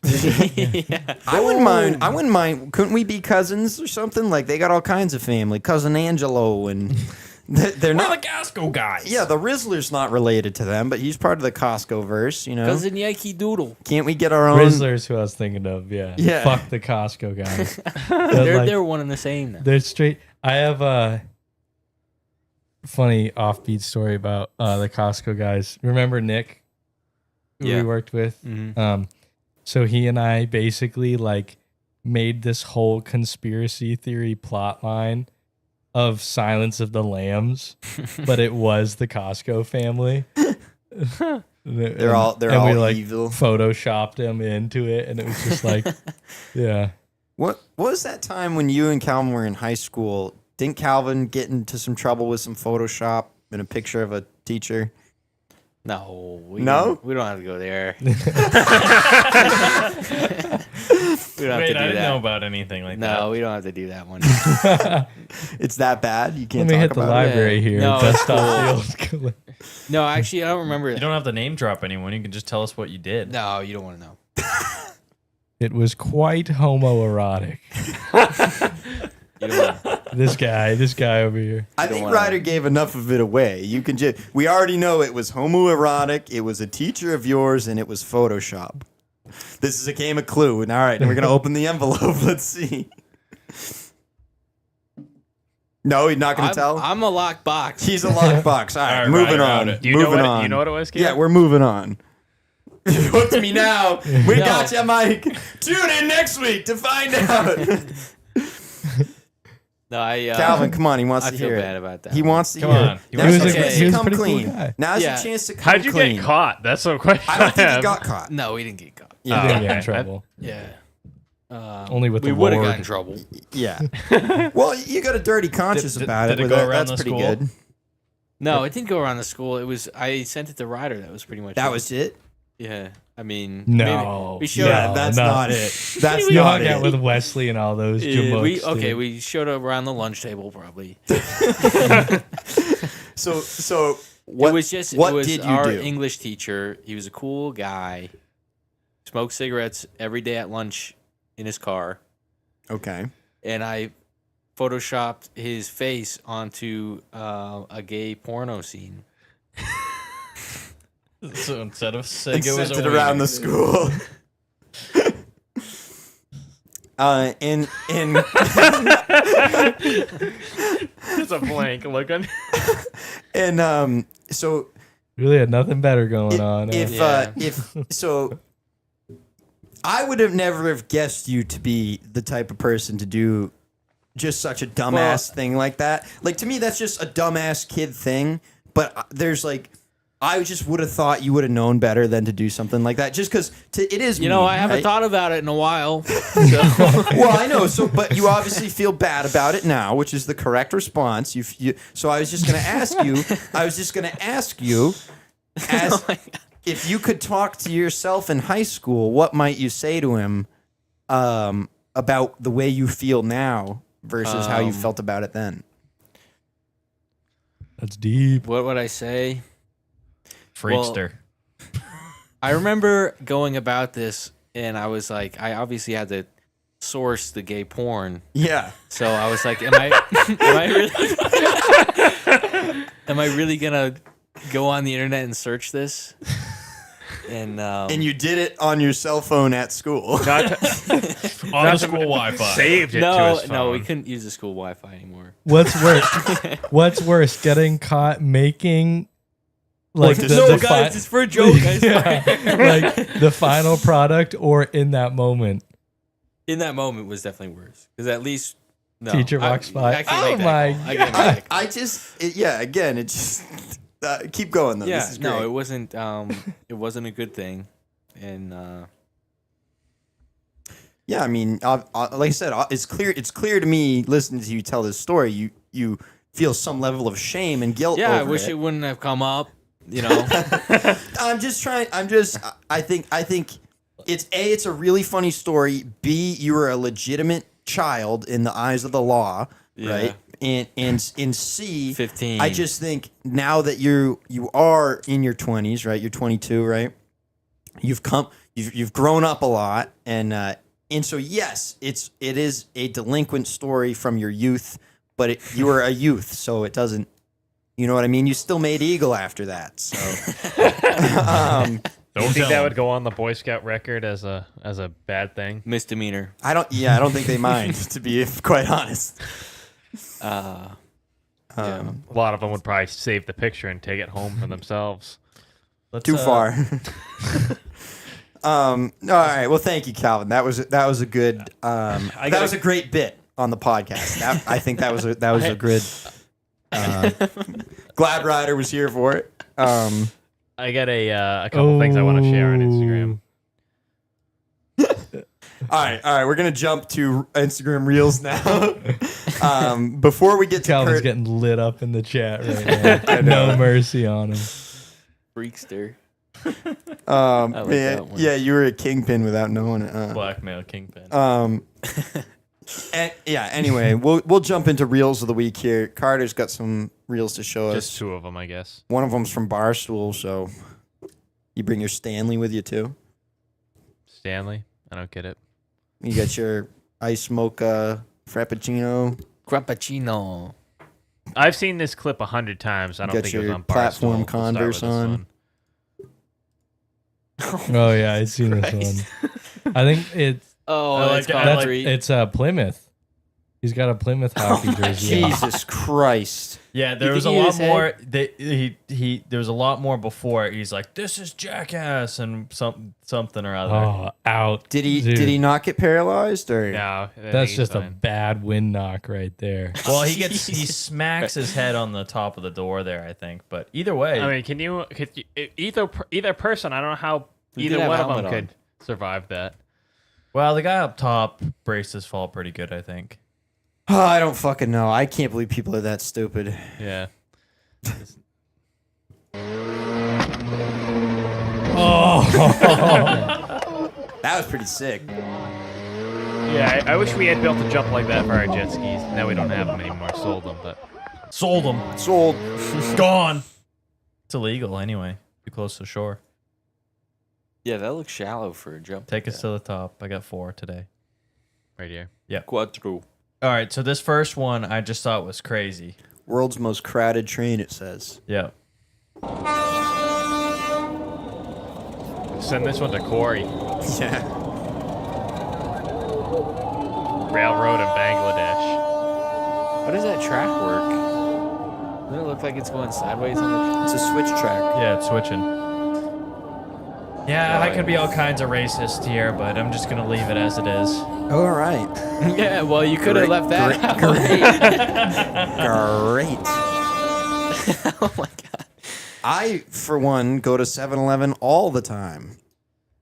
I wouldn't mind. I wouldn't mind. Couldn't we be cousins or something? Like they got all kinds of family. Cousin Angelo and they're not. the Costco guys. Yeah, the Rizzler's not related to them, but he's part of the Costco verse. You know, Cousin Yankee Doodle. can't we get our own? Rizzler's who I was thinking of. Yeah. Yeah. Fuck the Costco guys. They're one and the same now. They're straight. I have a funny offbeat story about the Costco guys. Remember Nick, who Yeah. we worked with? Mhm. So he and I basically like made this whole conspiracy theory plot line of Silence of the Lambs, but it was the Costco family. They're all and we like evil. photoshopped him into it, and it was just like, yeah. What was that time when you and Calvin were in high school? Didn't Calvin get into some trouble with some Photoshop and a picture of a teacher? No. No? We don't have to go there. we don't have Wait, to do I didn't that. know about anything like that. No, we don't have to do that one. It's that bad? You Let can't me talk hit the about library Yeah. here. No, Dust it's off the old. No, actually, I don't remember. You don't have to name drop anyone. You can just tell us what you did. No, you don't want to know. It was quite homoerotic. You don't want to. This guy over here. I don't think wanna- Ryder gave enough of it away. You can just we already know it was homoerotic, it was a teacher of yours, and it was Photoshop. This is a game of Clue. And all right, and we're gonna open the envelope. Let's see. No, he's not gonna tell. I'm a locked box. He's a lockbox. All right, All right, moving Ryder, on. out it. Do you know moving what? on. You know what it was? Kid? Yeah, we're moving on. Hook to me now. We No. got you, Mike. Tune in next week to find out. No, Calvin, come on. He wants I to feel hear bad it. about that. He wants to Come hear on. it. He Now's was your okay. chance He to was a come pretty cool clean. guy. Now's Yeah. your chance to come How'd you clean. get caught? That's the question. I don't think he have. got caught. No, we didn't get caught. He Yeah. didn't get okay. in trouble. Yeah. Only with we the would have Lord. gotten in trouble. Yeah. Well, you got a dirty conscience Did- about did it. it but go around that's the pretty school? good. No, it didn't go around the school. It was I sent it to Ryder. That was pretty much. That it. was it. Yeah. I mean, No. maybe we showed Yeah, up. that's no. not it. That's You not hung out it. with Wesley and all those jamokes. Okay, dude. we showed up around the lunch table probably. So what it was just what it was did you our do? English teacher. He was a cool guy. Smoked cigarettes every day at lunch in his car, Okay. and I photoshopped his face onto a gay porno scene. So instead of And Sig, it was sent a it around wiener. the school. And There's a blank look on. and so Really had nothing better going on. if so I would have never have guessed you to be the type of person to do just such a dumbass thing like that. Like to me that's just a dumbass kid thing, but there's like I just would have thought you would have known better than to do something like that just cuz it is You know, mean, I haven't right? thought about it in a while. So. Well, I know. So, but you obviously feel bad about it now, which is the correct response. So I was just going to ask you. As if you could talk to yourself in high school, what might you say to him about the way you feel now versus how you felt about it then? That's deep. What would I say? Freakster. I remember going about this, and I was like, I obviously had to source the gay porn. Yeah. So I was like, am I really gonna go on the internet and search this? And you did it on your cell phone at school. On the school Wi-Fi. Saved it to no, his phone. no, we couldn't use the school Wi-Fi anymore. What's worse? What's worse? Getting caught making like No, guys, it's for a joke, guys. like the final product or in that moment. In that moment was definitely worse because at least Teacher walks by. I can't Oh make that my call. I can't make that call. I just, again, it just keep going though. Yeah, This is great. no, it wasn't. It wasn't a good thing, and Yeah, I mean, like I said, it's clear. It's clear to me listening to you tell this story. You feel some level of shame and guilt. yeah, I over wish it it wouldn't have come up. You know, I'm just trying. I think it's a really funny story. B, you were a legitimate child in the eyes of the law, right? And C, 15. I just think now that you are in your 20s, right? You're 22, right? You've grown up a lot, and so yes, it is a delinquent story from your youth, but you were a youth, so it doesn't. You know what I mean? You still made Eagle after that, so. Do you think that would go on the Boy Scout record as a bad thing? misdemeanor. I don't think they mind, to be quite honest. A lot of them would probably save the picture and take it home for themselves. Too far. All right. Well, thank you, Calvin. That was a good. That was a great bit on the podcast. I think that was a good. Glad Ryder was here for it. I got a couple things I want to share on Instagram. All right. We're gonna jump to Instagram Reels now. Before we get to Calvin's Kurt, getting lit up in the chat right now. No mercy on him. Freakster. man, that one. yeah, you were a kingpin without knowing it. Blackmail kingpin. Anyway, we'll jump into Reels of the week here. Carter's got some Reels to show us. Just two of them, I guess. One of them's from Barstool, so you bring your Stanley with you too. Stanley? I don't get it. You got your ice mocha frappuccino. Crappuccino. I've seen this clip 100 times. I don't Got think it was your on Barstool. platform We'll start with Converse this on. one. Oh yeah, I've seen this one. I think it's It's concrete. it's Plymouth. He's got a Plymouth hockey jersey. on. Jesus Christ. Yeah, there You was a think he lot was more. There was a lot more before. He's like, "This is jackass," and something or other. Oh, out. Did he Dude, not get paralyzed or? No, I think That's he's just a fine. bad wind knock right there. Well, he smacks his head on the top of the door there, I think. But either way, I mean, could you either person? I don't know how He either did have one a of them helmet could survive that. well, the guy up top braced his fall pretty good, I think. Oh, I don't fucking know. I can't believe people are that stupid. Yeah. That was pretty sick. Yeah, I wish we had built a jump like that for our jet skis. Now we don't have them anymore. Sold them, but Sold him. Sold. Gone. It's illegal anyway. Too close to shore. Yeah, that looks shallow for a jump. Take us to the top. I got 4 today. right here. Quattro. All right, so this first one I just thought was crazy. World's most crowded train, it says. Yeah. Send this one to Corey. Yeah. Railroad in Bangladesh. How does that track work? Doesn't it look like it's going sideways on the It's a switch track. Yeah, it's switching. Yeah, I could be all kinds of racist here, but I'm just going to leave it as it is. All right. Yeah, well, you could have left that out. Great. Oh, my God. I, for one, go to 7-Eleven all the time.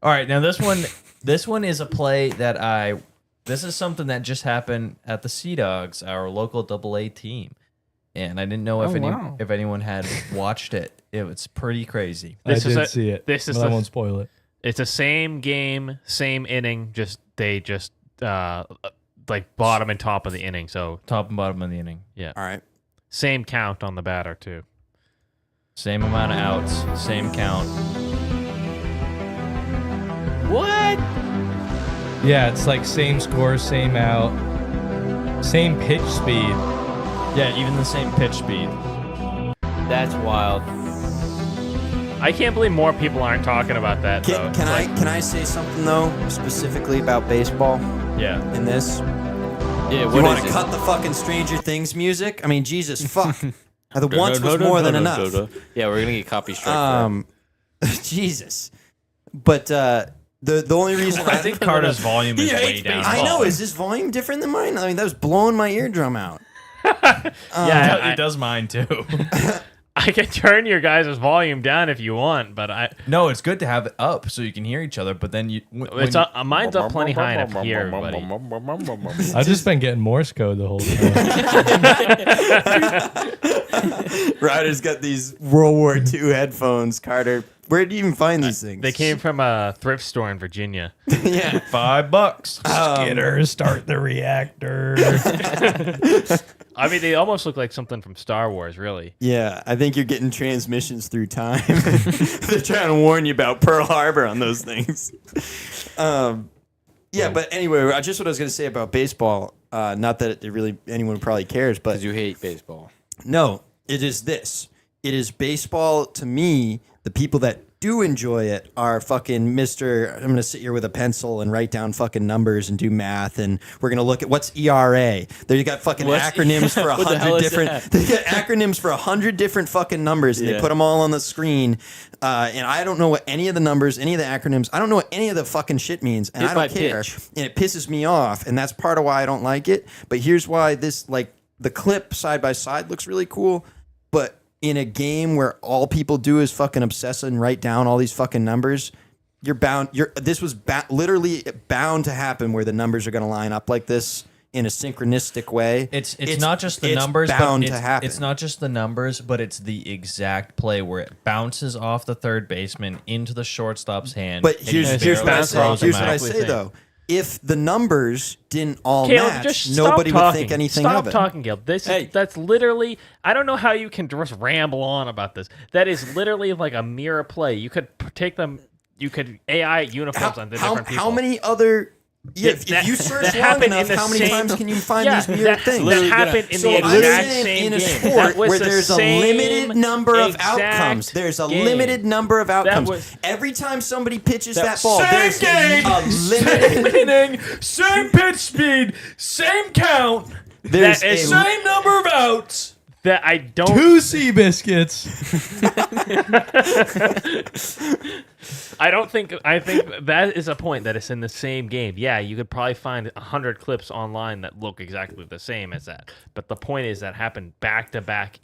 All right, now this one is a play that this is something that just happened at the Sea Dogs, our local AA team. And I didn't know if if anyone had watched it. It was pretty crazy. I did see it. This is but I won't spoil it. It's the same game, same inning. They just like bottom and top of the inning. So Top and bottom of the inning. yeah, All right. same count on the batter too. Same amount of outs, same count. What? Yeah, it's like same score, same out, same pitch speed. Yeah, even the same pitch speed. That's wild. I can't believe more people aren't talking about that though. Can I say something, though, specifically about baseball Yeah. in this? Yeah, You what want is to it? cut the fucking Stranger Things music? I mean, Jesus, fuck. The once was more than enough. Yeah, we're gonna get copy strike. Jesus. But the only reason I think Carter's volume is way down. I know. Is this volume different than mine? I mean, that was blowing my eardrum out. Yeah, He does mine too. I can turn your guys' volume down if you want, but No, it's good to have it up so you can hear each other. But then mine's up plenty high enough to hear everybody. I've just been getting Morse code the whole time. Ryder's got these World War II headphones. Carter, where do you even find these things? They came from a thrift store in Virginia. Yeah. $5. Skitter, start the reactor. I mean, they almost look like something from Star Wars, really. Yeah, I think you're getting transmissions through time. They're trying to warn you about Pearl Harbor on those things. Yeah, but anyway, just what I was going to say about baseball. Not that it really anyone probably cares, but Because you hate baseball. no, it is this. It is baseball to me. The people that do enjoy it are fucking Mr. I'm going to sit here with a pencil and write down fucking numbers and do math. And we're going to look at what's ERA. There you got fucking acronyms for What the hell 100 is different. that? They got acronyms for 100 different fucking numbers and they put them all on the screen. And I don't know what any of the numbers, any of the acronyms, I don't know what any of the fucking shit means. And Hit I by don't care. pitch. And it pisses me off. And that's part of why I don't like it. But here's why this, like, the clip side by side looks really cool. But in a game where all people do is fucking obsess and write down all these fucking numbers, you're bound. This was literally bound to happen where the numbers are going to line up like this in a synchronistic way. It's not just the numbers, bound but to happen. it's not just the numbers, but it's the exact play where it bounces off the third baseman into the shortstop's hand. But and here's he what I barely say. throws him Here's what I out. say though. If the numbers didn't all Caleb, match, just nobody stop would talking. think anything Stop of it. talking, Caleb. That's literally. I don't know how you can just ramble on about this. That is literally like a mirror play. You could take them. You could AI uniforms on the different people. How many other? Yeah, if you search long enough, how many times can you find these weird things? That happened in So the I'm exact saying same in a game. sport That was where the there's a same limited number of exact outcomes. There's a game. limited number of outcomes. was- Every time somebody pitches that Same ball, there's game, a limited. Same inning, same pitch speed, same count, There's That is- a same number of outs. That I don't. 2 sea biscuits. I don't think. I think that is a point that it's in the same game. Yeah, you could probably find 100 clips online that look exactly the same as that. But the point is that happened back to back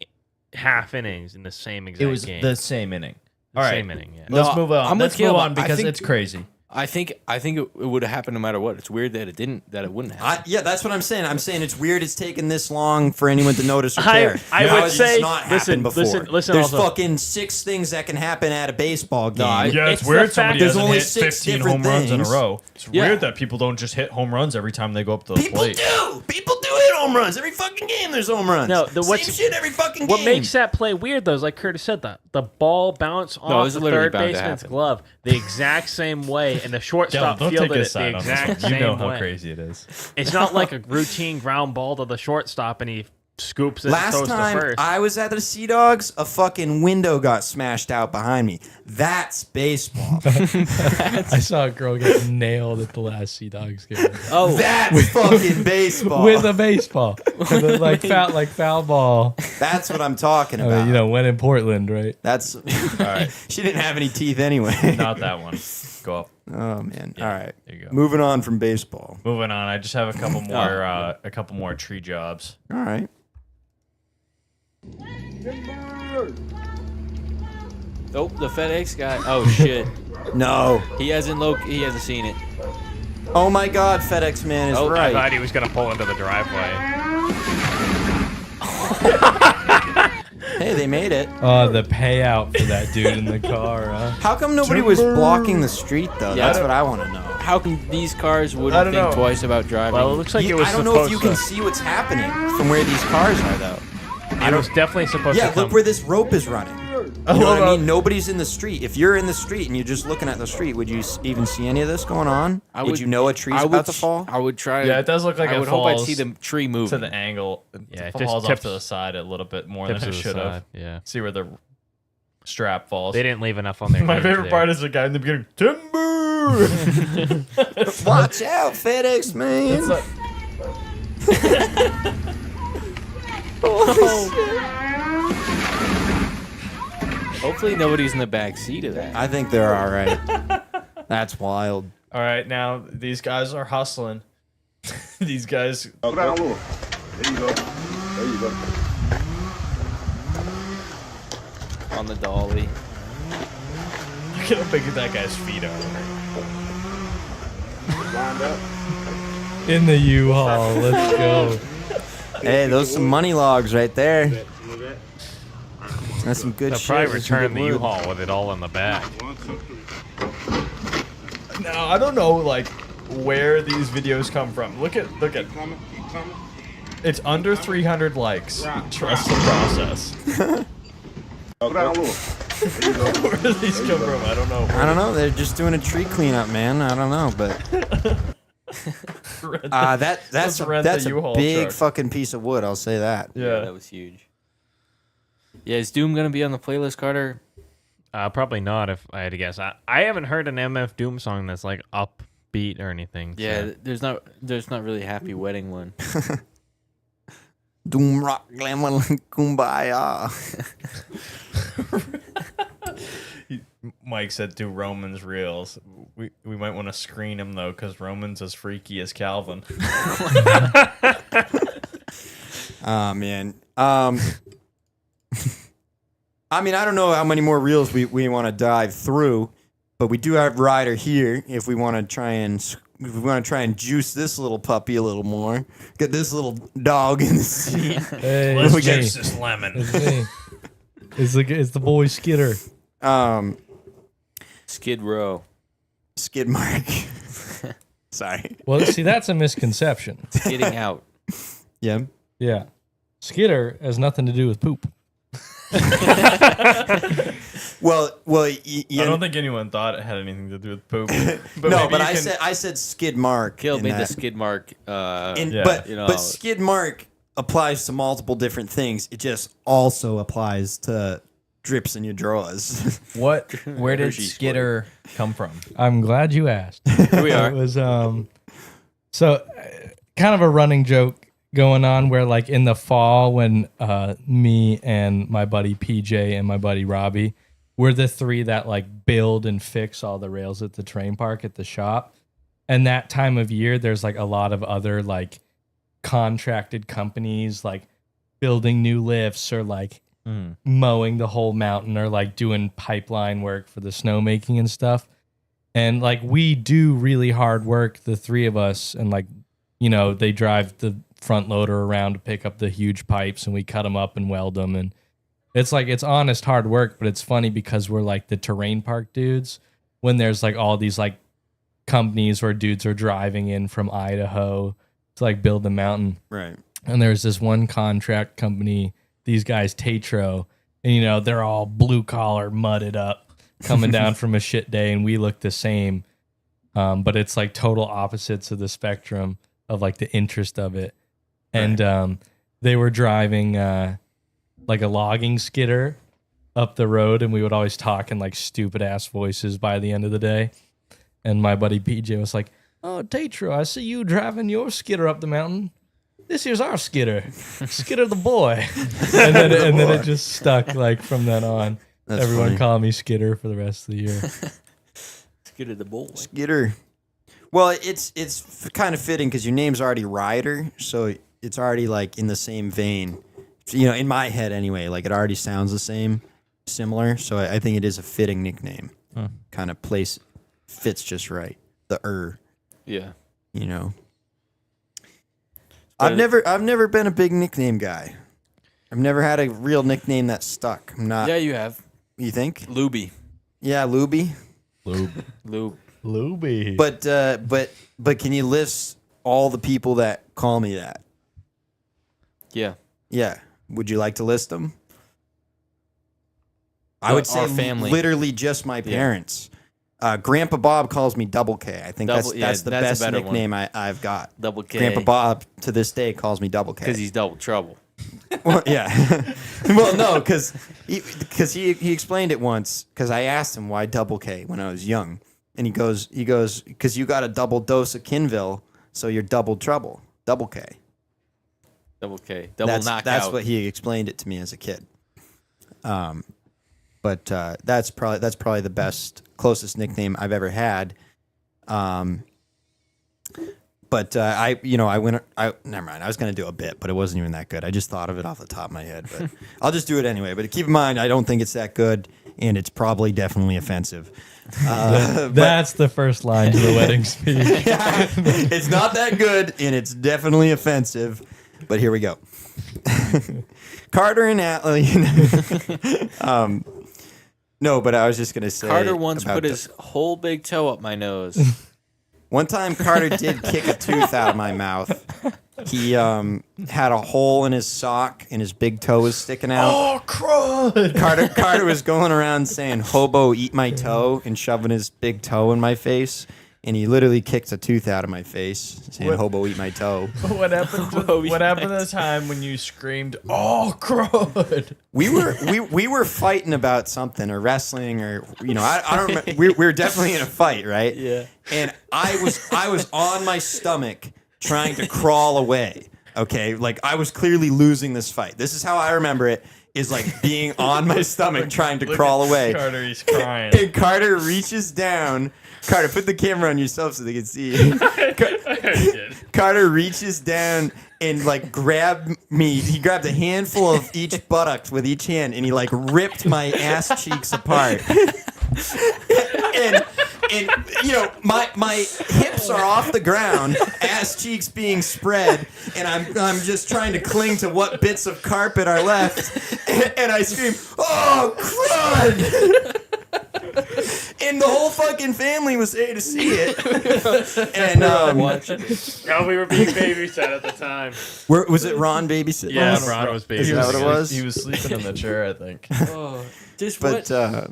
half innings in the same exact It was game. the same inning. The All right, same inning. Yeah. let's No, move on. I'm with Let's move Caleb. on I because think- it's crazy. I think it would have happened no matter what. It's weird that it didn't. That it wouldn't happen. Yeah, that's what I'm saying. I'm saying it's weird it's taken this long for anyone to notice or I care. would How has say- this not happened before. listen There's also. fucking 6 things that can happen at a baseball game. Yeah, It's weird the somebody fact- There's only 6 different home runs in a things. row. It's Yeah. weird that people don't just hit home runs every time they go up to the People plate. do. People do hit home runs. Every fucking game there's home runs. No, Same shit every fucking game. What makes that play weird though is like Curtis said, the ball bounced it off was the literally third bound to baseman's happen. glove the exact same way, and the shortstop don't fielded take it his the side on this exact one. same You know how way. crazy it is. It's not like a routine ground ball to the shortstop and he scoops it and Last throws to time first. I was at the Sea Dogs, a fucking window got smashed out behind me. That's baseball. I saw a girl get nailed at the last Sea Dogs game Oh, That's fucking baseball. with a baseball, with a, like foul ball. That's what I'm talking I about. mean, you know, when in Portland, right? That's all right. She didn't have any teeth anyway. Not that one. Go up. Oh man. All right. There you go. Moving on from baseball. Moving on. I just have a couple more tree jobs. All right. oh, the FedEx guy. Oh shit, No. he hasn't seen it. Oh my God, FedEx man is Oh, I I right. thought he was gonna pull into the driveway. Hey, they made it. The payout for that dude in the car. How come nobody was blocking the street though? Yeah, That's I what I want to know. How come these cars I wouldn't don't think know. twice about driving? Well, it looks like it was I don't know if you can supposed see what's happening from where these cars are though. to. It was definitely supposed Yeah, to come. look where this rope is running. You know what I mean? Nobody's in the street. If you're in the street and you're just looking at the street, would you even see any of this going on? Would you know a tree's about to fall? I would try. Yeah, it does look like I it would hope I'd falls see the tree move. To the angle. Yeah, It it just falls off tips- to the side a little bit more tips than it to the should have. side, yeah. See where the strap falls. They didn't leave enough on their My hands favorite there. part is the guy in the beginning. Timber. Watch out, FedEx man. It's like, Hopefully nobody's in the back seat of that. I think they're all right. That's wild. All right, now these guys are hustling. These guys. Put down a little. There you go. There you go. On the dolly. You get how big that guy's feet are. Lined up. In the U-Haul. Let's go. Hey, those some money logs right there. That's some good They'll shit. probably That's some return good the wood. U-Haul with it all in the back. 1, 2, 3. Now I don't know like where these videos come from. Look at. Keep coming. Keep coming. It's under 300 likes. Trust the process. Put down a little. There you go. Where do these come from? I don't know. I don't know. They're just doing a tree cleanup, man. I don't know, but that's Let's rent that's the a U-Haul big truck. fucking piece of wood. I'll say that. Yeah. That was huge. Yeah, is Doom gonna be on the playlist, Carter? Probably not if I had to guess. I haven't heard an MF Doom song that's like upbeat or anything. Yeah, so. there's not really a happy wedding one. Doom rock glamour kumbaya. Mike said do Roman's reels. We might want to screen him though, because Roman's as freaky as Calvin. Oh man. I mean, I don't know how many more reels we want to dive through, but we do have Ryder here if we want to try and juice this little puppy a little more. Get this little dog in the seat. Hey, Let's it's me. juice this lemon. It's me. It's the boy Skidder. Skid Row. Skid mark. Sorry. Well, see, that's a misconception. Skidding out. Yeah. Yeah. Skidder has nothing to do with poop. Well, I don't think anyone thought it had anything to do with poop. But no, maybe but you I can- said skid mark. Kill in made the that. skid mark. Yeah. But you know, but skid mark applies to multiple different things. It just also applies to drips in your drawers. Where did Hershey's Skidder come from? I'm glad you asked. Here we are. It was kind of a running joke going on where like in the fall when me and my buddy PJ and my buddy Robbie we're the three that like build and fix all the rails at the train park at the shop. And that time of year there's like a lot of other like contracted companies like building new lifts or like mowing the whole mountain or like doing pipeline work for the snowmaking and stuff. And like we do really hard work, the three of us, and like, you know, they drive the front loader around to pick up the huge pipes and we cut them up and weld them. And it's like, it's honest hard work, but it's funny because we're like the terrain park dudes when there's like all these like companies where dudes are driving in from Idaho to like build the mountain. Right. And there's this one contract company, these guys, Tatro, and you know, they're all blue collar, mudded up, coming down from a shit day, and we look the same. But it's like total opposites of the spectrum of like the interest of it. And they were driving like a logging skidder up the road, and we would always talk in like stupid ass voices by the end of the day. And my buddy PJ was like, "Oh, Tatro, I see you driving your skidder up the mountain. This here's our Skidder. Skidder the boy." and then it just stuck like from then on. That's Everyone funny. called me Skidder for the rest of the year. Skidder the boy. Skidder. Well, it's kind of fitting because your name's already Ryder, so it's already like in the same vein. You know, in my head anyway, like it already sounds the same, similar. So I think it is a fitting nickname. Kind of fits just right. The Yeah. you know. But I've never been a big nickname guy. I've never had a real nickname that stuck. I'm not. Yeah, you have. You think? Luby. Yeah, Luby. Lube. Luby. But can you list all the people that call me that? Yeah. Yeah. Would you like to list them? I Well, would say our family. literally just my parents. Grandpa Bob calls me Double K. I think that's the that's a best better nickname I've got. Double K. Grandpa Bob to this day calls me Double K. Because he's double trouble. Well, yeah. Well, no, because he explained it once. Because I asked him why Double K when I was young, and he goes because you got a double dose of Kinville, so you're double trouble. Double K. Double K. Double knockout. That's what he explained it to me as a kid. But that's probably the closest nickname I've ever had. But never mind. I was gonna do a bit, but it wasn't even that good. I just thought of it off the top of my head, but I'll just do it anyway. But keep in mind, I don't think it's that good, and it's probably definitely offensive. That's the first line to the wedding speech. It's not that good, and it's definitely offensive. But here we go. Carter and no, but I was just gonna say Carter once about put his whole big toe up my nose. One time, Carter did kick a tooth out of my mouth. He had a hole in his sock, and his big toe was sticking out. Oh, crud! Carter was going around saying, "Hobo, eat my toe," and shoving his big toe in my face. And he literally kicked a tooth out of my face, saying, "Hobo, eat my toe." What happened to the time when you screamed, "Oh, crud"? We were fighting about something, or wrestling, or I don't remember. We were definitely in a fight, right? Yeah. And I was on my stomach trying to crawl away. Okay, like I was clearly losing this fight. This is how I remember it: is like being on my stomach trying to crawl away. Carter, he's crying. And Carter reaches down. Carter, put the camera on yourself so they can see you. Carter reaches down and like grabbed me. He grabbed a handful of each buttock with each hand, and he like ripped my ass cheeks apart. and my hips are off the ground, ass cheeks being spread, and I'm just trying to cling to what bits of carpet are left, and I scream, "Oh, crud!" And the whole fucking family was there to see it. And No, we were being babysat at the time. was it Ron babysitting? Yeah, us? Ron was Is that what it was? He was sleeping in the chair, I think. Oh, just But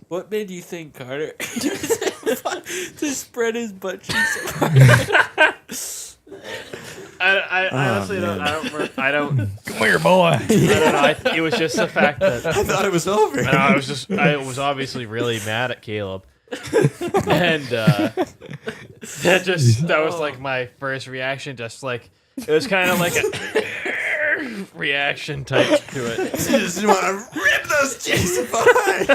what made you think, Carter, to spread his butt cheeks apart? I honestly don't. I don't. Come here, boy. I don't know. It was just the fact that I thought it was over. I was obviously really mad at Caleb, and that was like my first reaction. Just like it was kind of like a reaction type to it. You just want to rip those cheeks apart.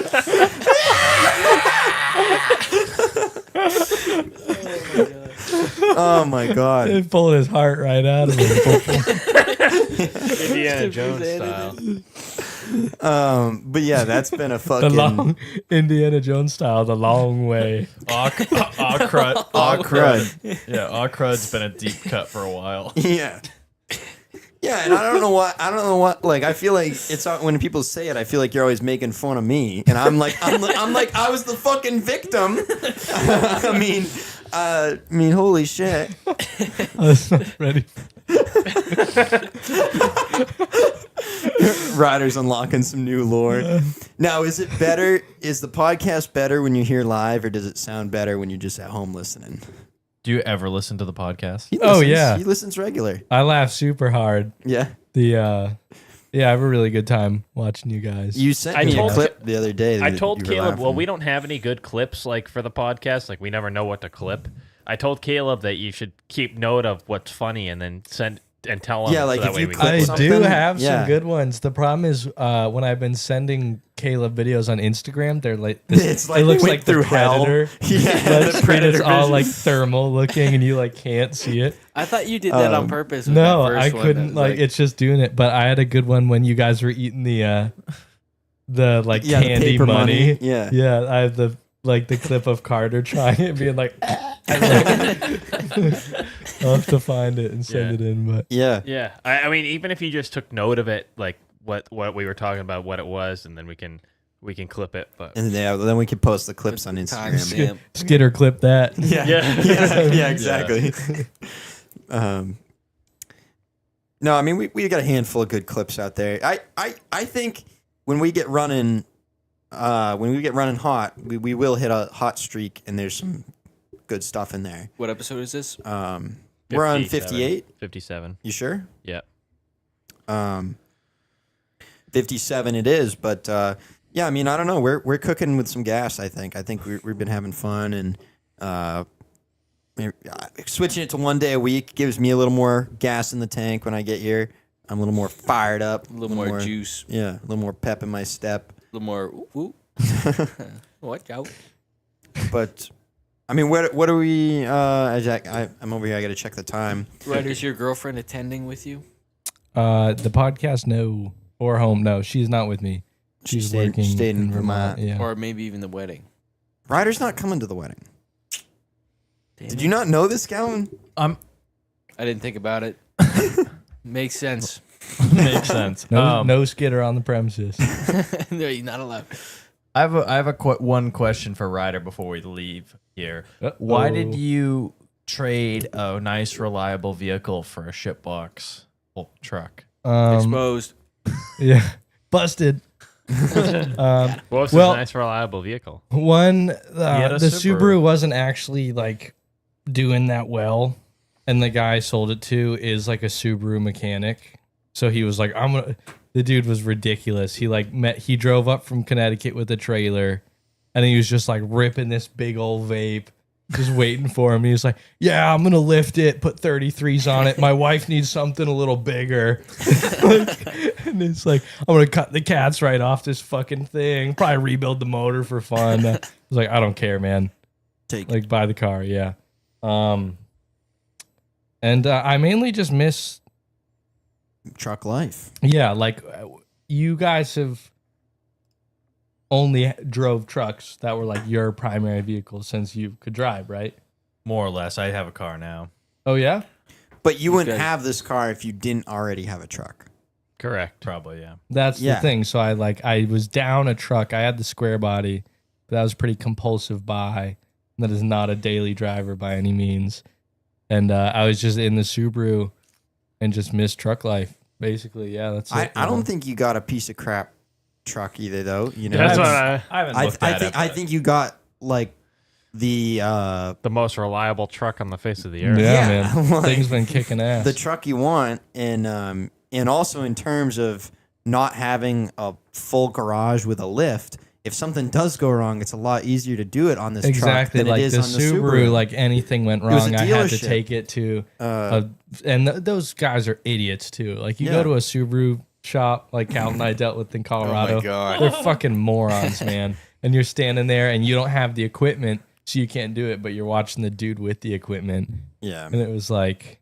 Oh my god. It pulled his heart right out of him. Indiana Jones style. But yeah, that's been a The fucking long Indiana Jones style, the long way. Aw crud. aw crud. Yeah, aw crud's been a deep cut for a while. Yeah. Yeah, and I don't know what. Like, I feel like it's when people say it, I feel like you're always making fun of me, and I'm like, I was the fucking victim. I mean, holy shit. I was not ready. Ryder's unlocking some new lore. Now, is it better? Is the podcast better when you hear live, or does it sound better when you're just at home listening? Do you ever listen to the podcast? He Oh, listens. yeah. He listens regular. I laugh super hard. Yeah. I have a really good time watching you guys. You sent I me a told clip the other day. I that told you were Caleb, well, laughing. we don't have any good clips like for the podcast. Like we never know what to clip. I told Caleb that you should keep note of what's funny and then send and tell him. Yeah, like so that if way you we clip know. I something, do have yeah. some good ones. The problem is when I've been sending Caleb videos on Instagram, they're like It's like it looks went like the through hell. Predator. Yeah, But the Predator it's all vision. like thermal looking, and you like can't see it. I thought you did that on purpose. With No, that I first one. couldn't. That was Like it's just doing it. But I had a good one when you guys were eating the like Yeah, the candy paper money. money. Yeah. yeah. I have the clip of Carter trying it, being like, I'll have to find it and send it in. But Yeah. Yeah, I mean, even if you just took note of it, like what we were talking about, what it was, and then we can clip it. But And then we could post the clips on Instagram. timestamp. Skitter clip that. Yeah. Yeah, exactly. No, I mean we got a handful of good clips out there. I think when we get running hot, we will hit a hot streak, and there's some good stuff in there. What episode is this? We're on 58. 57. You sure? Yeah. 57 it is, but yeah, I mean, I don't know. We're cooking with some gas, I think. I think we've been having fun, and switching it to 1 day a week gives me a little more gas in the tank when I get here. I'm a little more fired up. A little more juice. Yeah, a little more pep in my step. A little more. Ooh, Watch out. But I mean, what are we? I'm over here. I got to check the time. Right, is your girlfriend attending with you? The podcast, no. Or home, no. She's not with me. She's working stayed in in Vermont. Vermont. Yeah. Or maybe even the wedding? Ryder's not coming to the wedding. Damn Did it. you not know this, Calvin? I didn't think about it. Makes sense. Makes sense. No skidder on the premises. No, you're not allowed. I have one question for Ryder before we leave here. Why did you trade a nice, reliable vehicle for a shitbox truck? Exposed. Yeah. Busted. What was well- this nice, reliable vehicle? One, had a the Subaru. Subaru wasn't actually like doing that well, and the guy I sold it to is like a Subaru mechanic. So he was like, The dude was ridiculous. He drove up from Connecticut with a trailer, and he was just like ripping this big old vape, just waiting for him. He was like, "Yeah, I'm gonna lift it, put 33s on it. My wife needs something a little bigger." And it's like, "I'm gonna cut the cats right off this fucking thing. Probably rebuild the motor for fun." I was like, "I don't care, man. Take Like, buy the car, yeah." And I mainly just miss. truck life. Yeah, like you guys have only drove trucks that were like your primary vehicle since you could drive, right? More or less. I have a car now. Oh yeah? But you wouldn't guys- have this car if you didn't already have a truck. Correct. Probably, yeah. That's Yeah. the thing. So I was down a truck. I had the square body, but that was a pretty compulsive buy. That is not a daily driver by any means. And I was just in the Subaru and just missed truck life. Basically, yeah, that's it. I don't think you got a piece of crap truck either, though. You know, That's what I haven't looked at it. I think you got like the the most reliable truck on the face of the earth. Yeah, Yeah, man. like, Thing's been kicking ass. the truck you want, and also in terms of not having a full garage with a lift. If something does go wrong, it's a lot easier to do it on this Exactly, truck than like it is the on the Subaru. Subaru. Like anything went was a wrong, I had to dealership. take it to. And those guys are idiots too. Like you Yeah. go to a Subaru shop, like Cal and I dealt with in Colorado. God. They're fucking morons, man. And you're standing there, and you don't have the equipment, so you can't do it. But you're watching the dude with the equipment, Yeah. and it was like,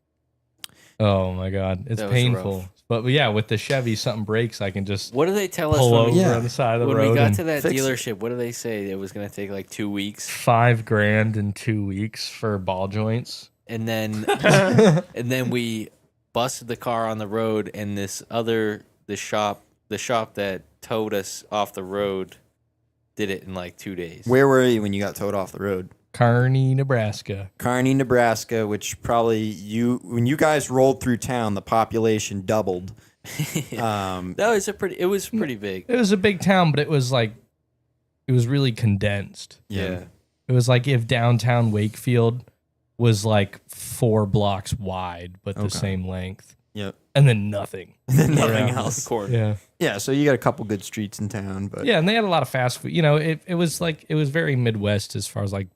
oh my god, it's That was painful. rough. But yeah, with the Chevy, something breaks, I can just What do they tell us pull when over we, Yeah. on the side of the when road. we got and to that fix it. dealership? What do they say? It was going to take like 2 weeks. $5,000 in 2 weeks for ball joints. And then we busted the car on the road, and the shop that towed us off the road did it in like 2 days. Where were you when you got towed off the road? Kearney, Nebraska. Kearney, Nebraska, which probably when you guys rolled through town, the population doubled. That was it was pretty big. It was a big town, but it was really condensed. Yeah. It was like if downtown Wakefield was like 4 blocks wide, but the Okay. same length, Yep. and then nothing. Nothing Yeah. else. Yeah, Yeah, so you got a couple good streets in town, but yeah, and they had a lot of fast food. You know, it was very Midwest as far as like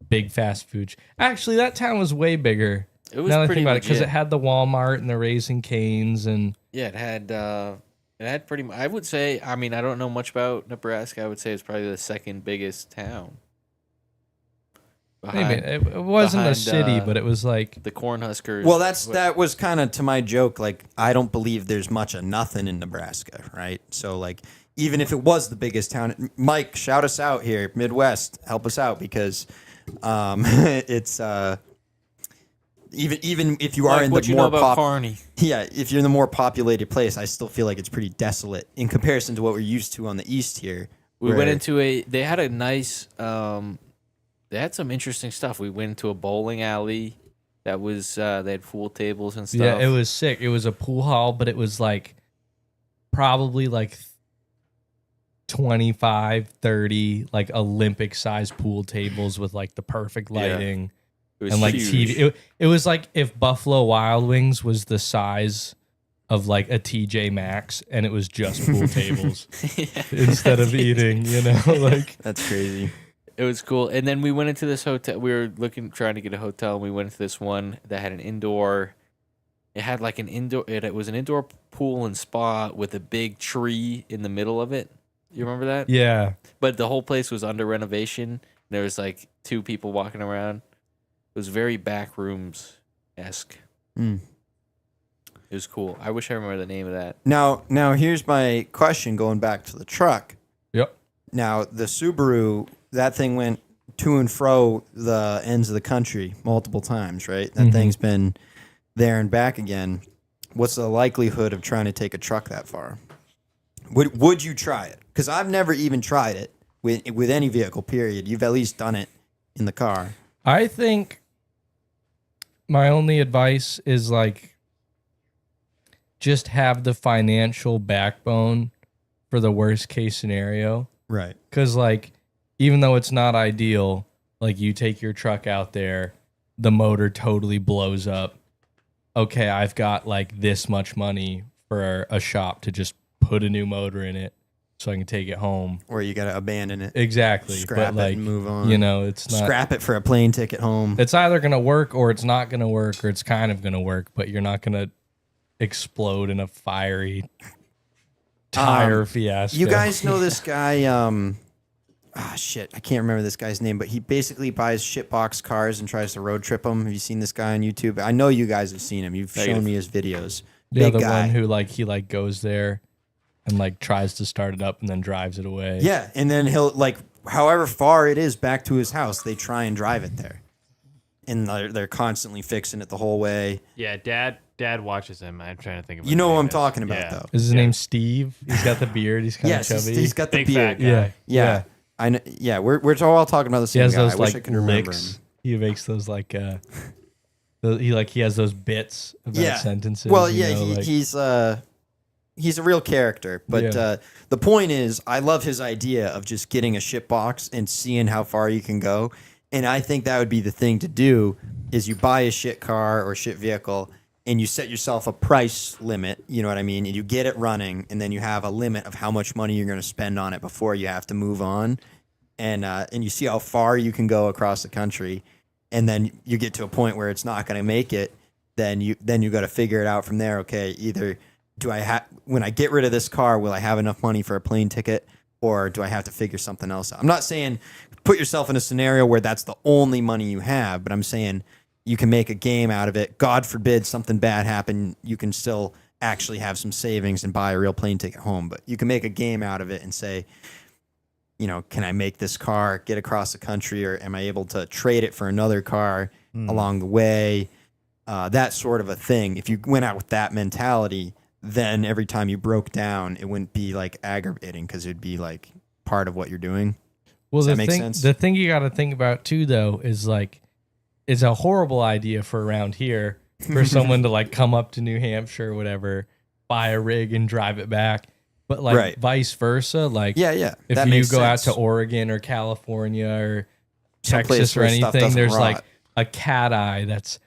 big fast food. Actually, that town was way bigger. It was now that I pretty think about it, because legit. it had the Walmart and the Raising Cane's and Yeah, it had pretty much. I would say. I mean, I don't know much about Nebraska. I would say it's probably the second biggest town. maybe Behind it wasn't a behind, city, but it was like the Cornhuskers. well, that was kind of to my joke. Like, I don't believe there's much of nothing in Nebraska, right? So, like, even if it was the biggest town, Mike, shout us out here, Midwest, help us out because it's even if you are Like, in what the you know more about Kearney? yeah, if you're in the more populated place, I still feel like it's pretty desolate in comparison to what we're used to on the east here. We where- went into they had a nice, they had some interesting stuff. We went into a bowling alley that was, they had pool tables and stuff. yeah, it was sick. It was a pool hall, but it was like probably like 25, 30 like Olympic sized pool tables with like the perfect lighting. It was And like huge. TV, it was like if Buffalo Wild Wings was the size of like a TJ Maxx, and it was just pool tables instead of eating. You know, like That's crazy. It was cool. And then we went into this hotel. We were trying to get a hotel, and we went into this one that had an indoor. It had like an indoor. It was an indoor pool and spa with a big tree in the middle of it. You remember that? Yeah. But the whole place was under renovation. There was like 2 people walking around. It was very back rooms esque. Mm. It was cool. I wish I remember the name of that. Now here's my question going back to the truck. Yep. Now, the Subaru, that thing went to and fro the ends of the country multiple times, right? That thing's been there and back again. What's the likelihood of trying to take a truck that far? Would you try it? Because I've never even tried it with any vehicle, period. You've at least done it in the car. I think my only advice is like just have the financial backbone for the worst case scenario. Right. Because like even though it's not ideal, like you take your truck out there, the motor totally blows up. Okay, I've got like this much money for a shop to just put a new motor in it so I can take it home. Or you got to abandon it. Exactly. Scrap but like, it and move on. You know, it's not. Scrap it for a plane ticket home. It's either going to work or it's not going to work or it's kind of going to work, but you're not going to explode in a fiery tire fiasco. You guys know this guy, shit, I can't remember this guy's name, but he basically buys shitbox cars and tries to road trip them. Have you seen this guy on YouTube? I know you guys have seen him. You've shown me his videos. Yeah, Big the guy. one who like he like goes there and like tries to start it up and then drives it away. Yeah, and then he'll like however far it is back to his house, they try and drive it there. And they're constantly fixing it the whole way. Yeah, Dad watches him. I'm trying to think of. You know what I'm talking about, Yeah. though. Is his name Steve? He's got the beard. He's kind Yes, of chubby. he's got the Big beard. fat guy. yeah. Yeah. I know, yeah, we're all talking about the He same has guy. those I wish I like could remember licks. him. He makes those like he has those bits about sentences. Well, you yeah, know, like- he's a real character. But Yeah. the point is, I love his idea of just getting a shit box and seeing how far you can go. And I think that would be the thing to do is you buy a shit car or shit vehicle and you set yourself a price limit, you know what I mean? And you get it running and then you have a limit of how much money you're going to spend on it before you have to move on. And you see how far you can go across the country. And then you get to a point where it's not going to make it. Then you got to figure it out from there. Okay, either do I have, when I get rid of this car, will I have enough money for a plane ticket? Or do I have to figure something else out? I'm not saying put yourself in a scenario where that's the only money you have, but I'm saying you can make a game out of it. God forbid something bad happen, you can still actually have some savings and buy a real plane ticket home. But you can make a game out of it and say, you know, can I make this car get across the country, or am I able to trade it for another car along the way? That sort of a thing. If you went out with that mentality, then every time you broke down, it wouldn't be like aggravating because it'd be like part of what you're doing. Well, Does the that make thing, sense? the thing you got to think about too, though, is like it's a horrible idea for around here for someone to like come up to New Hampshire or whatever, buy a rig and drive it back. But like Right. vice versa, like Yeah. if That you makes go out sense. to Oregon or California or Someplace Texas or where stuff anything, doesn't there's rot. like a cat eye that's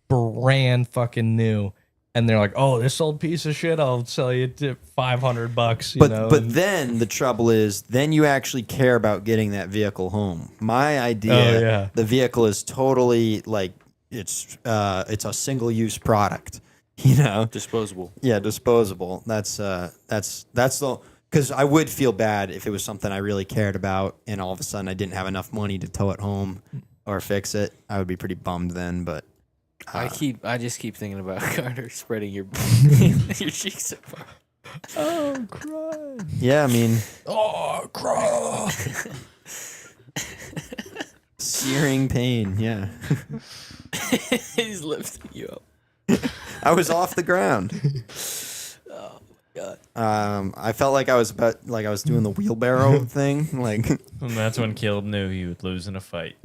brand fucking new. And they're like, oh, this old piece of shit, I'll sell you to $500, you know? But and- then the trouble is, then you actually care about getting that vehicle home. My idea, Oh, yeah. the vehicle is totally like it's a single use product. You know, Disposable. yeah, disposable. That's the because I would feel bad if it was something I really cared about, and all of a sudden I didn't have enough money to tow it home or fix it. I would be pretty bummed then. But I just keep thinking about Carter spreading your your cheeks apart. oh, cry. yeah, I mean, Oh, cry. searing pain. Yeah, He's lifting you up. I was off the ground. God. I felt like I was doing the wheelbarrow thing. Like, And that's when Caleb knew he would lose in a fight.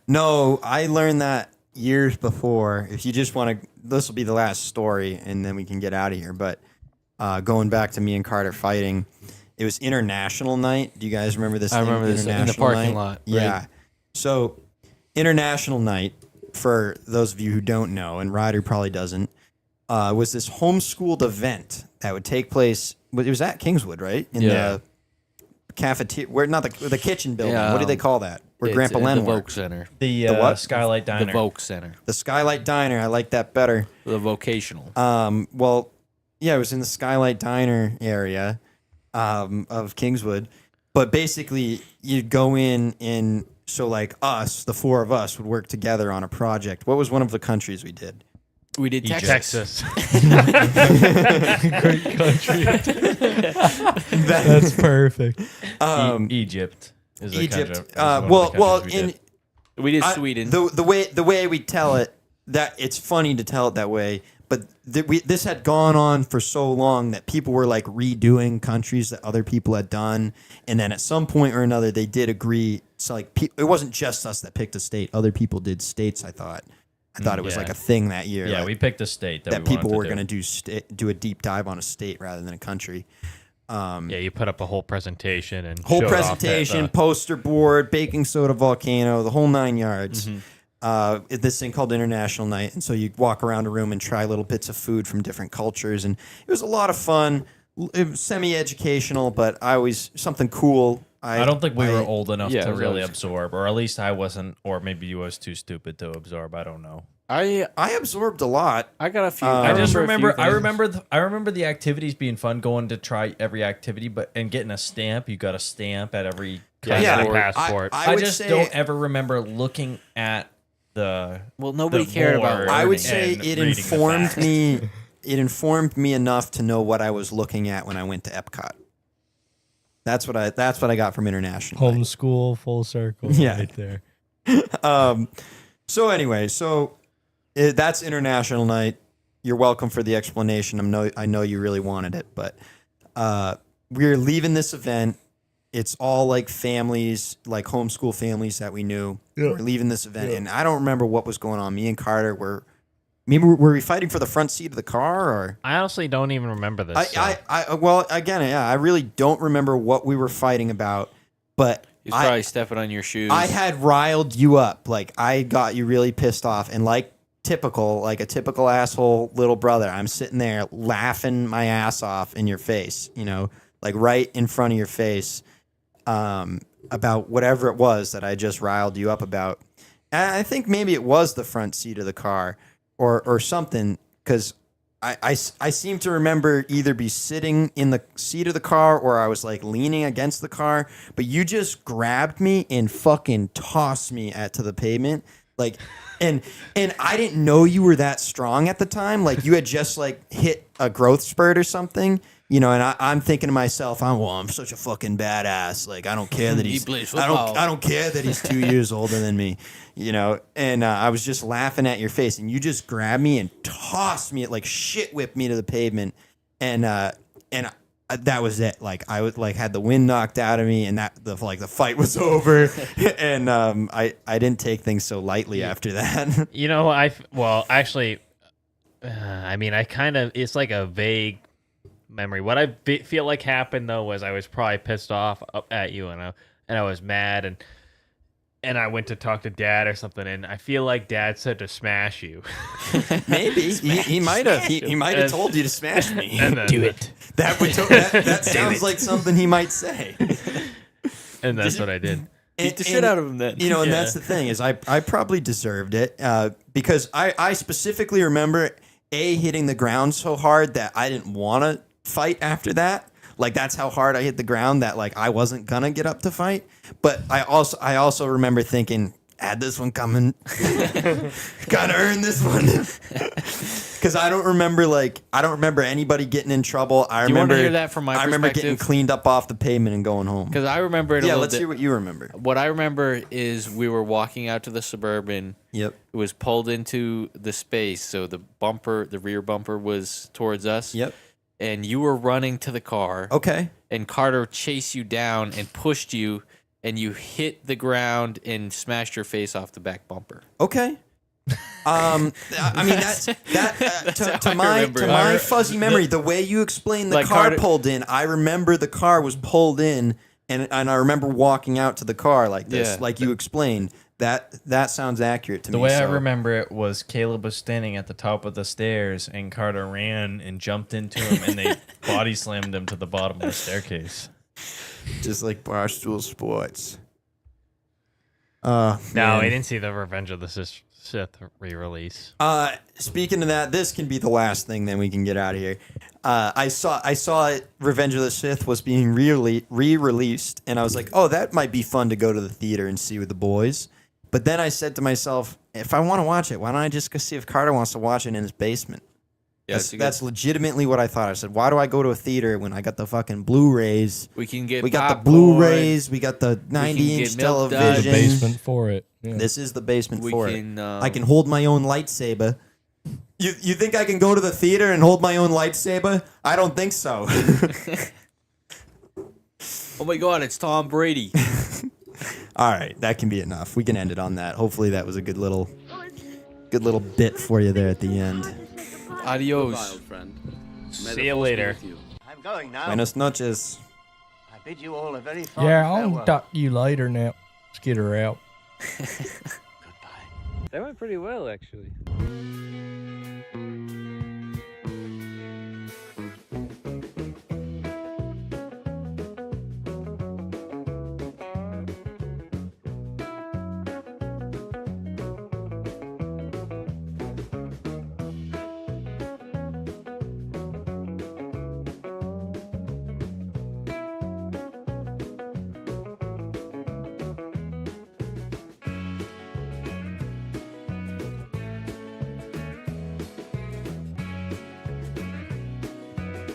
no, I learned that years before. If you just want to, this will be the last story, and then we can get out of here. But going back to me and Carter fighting, it was International Night. Do you guys remember this? I thing? remember this in the International parking Night? lot, right? Yeah. So, International Night, for those of you who don't know, and Ryder probably doesn't, was this homeschooled event that would take place. It was at Kingswood, right? In Yeah. the cafeteria, where not the kitchen building. Yeah, what do they call that? Where It's Grandpa in Len the worked. Voc Center. The what? Skylight Diner. The Voc Center. The Skylight Diner. I like that better. The vocational. Well, yeah, it was in the Skylight Diner area, of Kingswood. But basically, you'd go in and so like us, the four of us, would work together on a project. What was one of the countries we did? We did Texas. Texas. Great country. That's perfect. Egypt is the Egypt. country- is one of the countries we did. We did I- Sweden. the way we tell it, that it's funny to tell it that way, but this had gone on for so long that people were like redoing countries that other people had done, and then at some point or another they did agree. So like it wasn't just us that picked a state; other people did states. I thought it was yeah. like a thing that year. Yeah, like, we picked a state that that we people were going going to do a deep dive on a state rather than a country. Yeah, you put up a whole presentation and Whole showed presentation, off poster board, baking soda volcano, the whole 9 yards. This thing called International Night, and so you walk around a room and try little bits of food from different cultures, and it was a lot of fun. It was semi-educational, but something cool. I don't think we were old enough Yeah, it to was really always- absorb, or at least I wasn't, or maybe you was too stupid to absorb. I don't know. I absorbed a lot. got a few. I just a few remember. I things. remember the activities being fun. Going to try every activity, and getting a stamp. You got a stamp at every. Yeah, Yeah, you got a passport. I I would just say- don't ever remember looking at the. Well, nobody the cared about board I would and say it reading the informed facts. me. It informed me enough to know what I was looking at when I went to Epcot. That's what I got from International Night. Homeschool full circle. Yeah. Right there. So anyway, that's International Night. You're welcome for the explanation. I know you really wanted it, but we're leaving this event. It's all like families, like homeschool families that we knew. Yeah. We're leaving this event, and I don't remember what was going on. Me and Carter were we fighting for the front seat of the car, or I honestly don't even remember this. so. well, again, yeah, I really don't remember what we were fighting about, but He was probably stepping on your shoes. I had riled you up. Like, I got you really pissed off. And like a typical asshole little brother, I'm sitting there laughing my ass off in your face, like right in front of your face, about whatever it was that I just riled you up about. And I think maybe it was the front seat of the car or something, because I seem to remember either be sitting in the seat of the car or I was like leaning against the car, but you just grabbed me and fucking tossed me to the pavement. Like, and I didn't know you were that strong at the time. Like, you had just like hit a growth spurt or something, and I'm thinking to myself, I'm such a fucking badass. Like, I don't care that he's, plays I football. don't care that he's 2 years older than me, and I was just laughing at your face, and you just grabbed me and tossed me, like shit whipped me to the pavement. And that was it. Like, I was like, had the wind knocked out of me, and the fight was over. And I didn't take things so lightly after that. It's like a vague memory. What I feel like happened though was I was probably pissed off up at you, and I was mad, and I went to talk to Dad or something, and I feel like Dad said to smash you. Maybe he might have. He might have told you to smash me. And then, Do it. That sounds like something he might say. and that's what I did. Beat the shit out of him then. And that's the thing is I probably deserved it because I specifically remember hitting the ground so hard that I didn't want to fight after that. Like, that's how hard I hit the ground that like I wasn't gonna get up to fight. But I also remember thinking, had this one coming, gotta earn this one. Because I don't remember anybody getting in trouble. I Do you want remember to hear that from my I remember getting perspective? cleaned up off the pavement and going home. Because I remember it a Yeah, little let's hear what you remember. What I remember is we were walking out to the Suburban. Yep. It was pulled into the space, so the rear bumper was towards us. Yep. And you were running to the car. Okay. And Carter chased you down and pushed you, and you hit the ground and smashed your face off the back bumper. Okay. I mean to how I my remember it. my fuzzy memory, the way you explained the Like car Carter- pulled in, I remember the car was pulled in, and I remember walking out to the car like this, Yeah. like you explained. That sounds accurate to The me. way I so- remember it was Caleb was standing at the top of the stairs, and Carter ran and jumped into him, and they body slammed him to the bottom of the staircase. just like Barstool Sports. No, man. I didn't see the Revenge of the Sith re-release. Speaking of that, this can be the last thing. Then we can get out of here. I saw Revenge of the Sith was being re-released, and I was like, oh, that might be fun to go to the theater and see with the boys. But then I said to myself, if I want to watch it, why don't I just go see if Carter wants to watch it in his basement? Yeah, That's legitimately what I thought. I said, why do I go to a theater when I got the fucking Blu-rays? We can get We got the popcorn. Blu-rays. We got the 90-inch get milk duds. television. The basement for it. Yeah. This is the basement We for can, it. I can hold my own lightsaber. You think I can go to the theater and hold my own lightsaber? I don't think so. Oh my God, it's Tom Brady. All right, that can be enough. We can end it on that. Hopefully, that was a good little bit for you there at the end. Adios. See you later. I'm going now. Buenas noches. I bid you all a very fond Yeah, I'll farewell. talk to you later now. Let's get her out. Goodbye. That went pretty well, actually.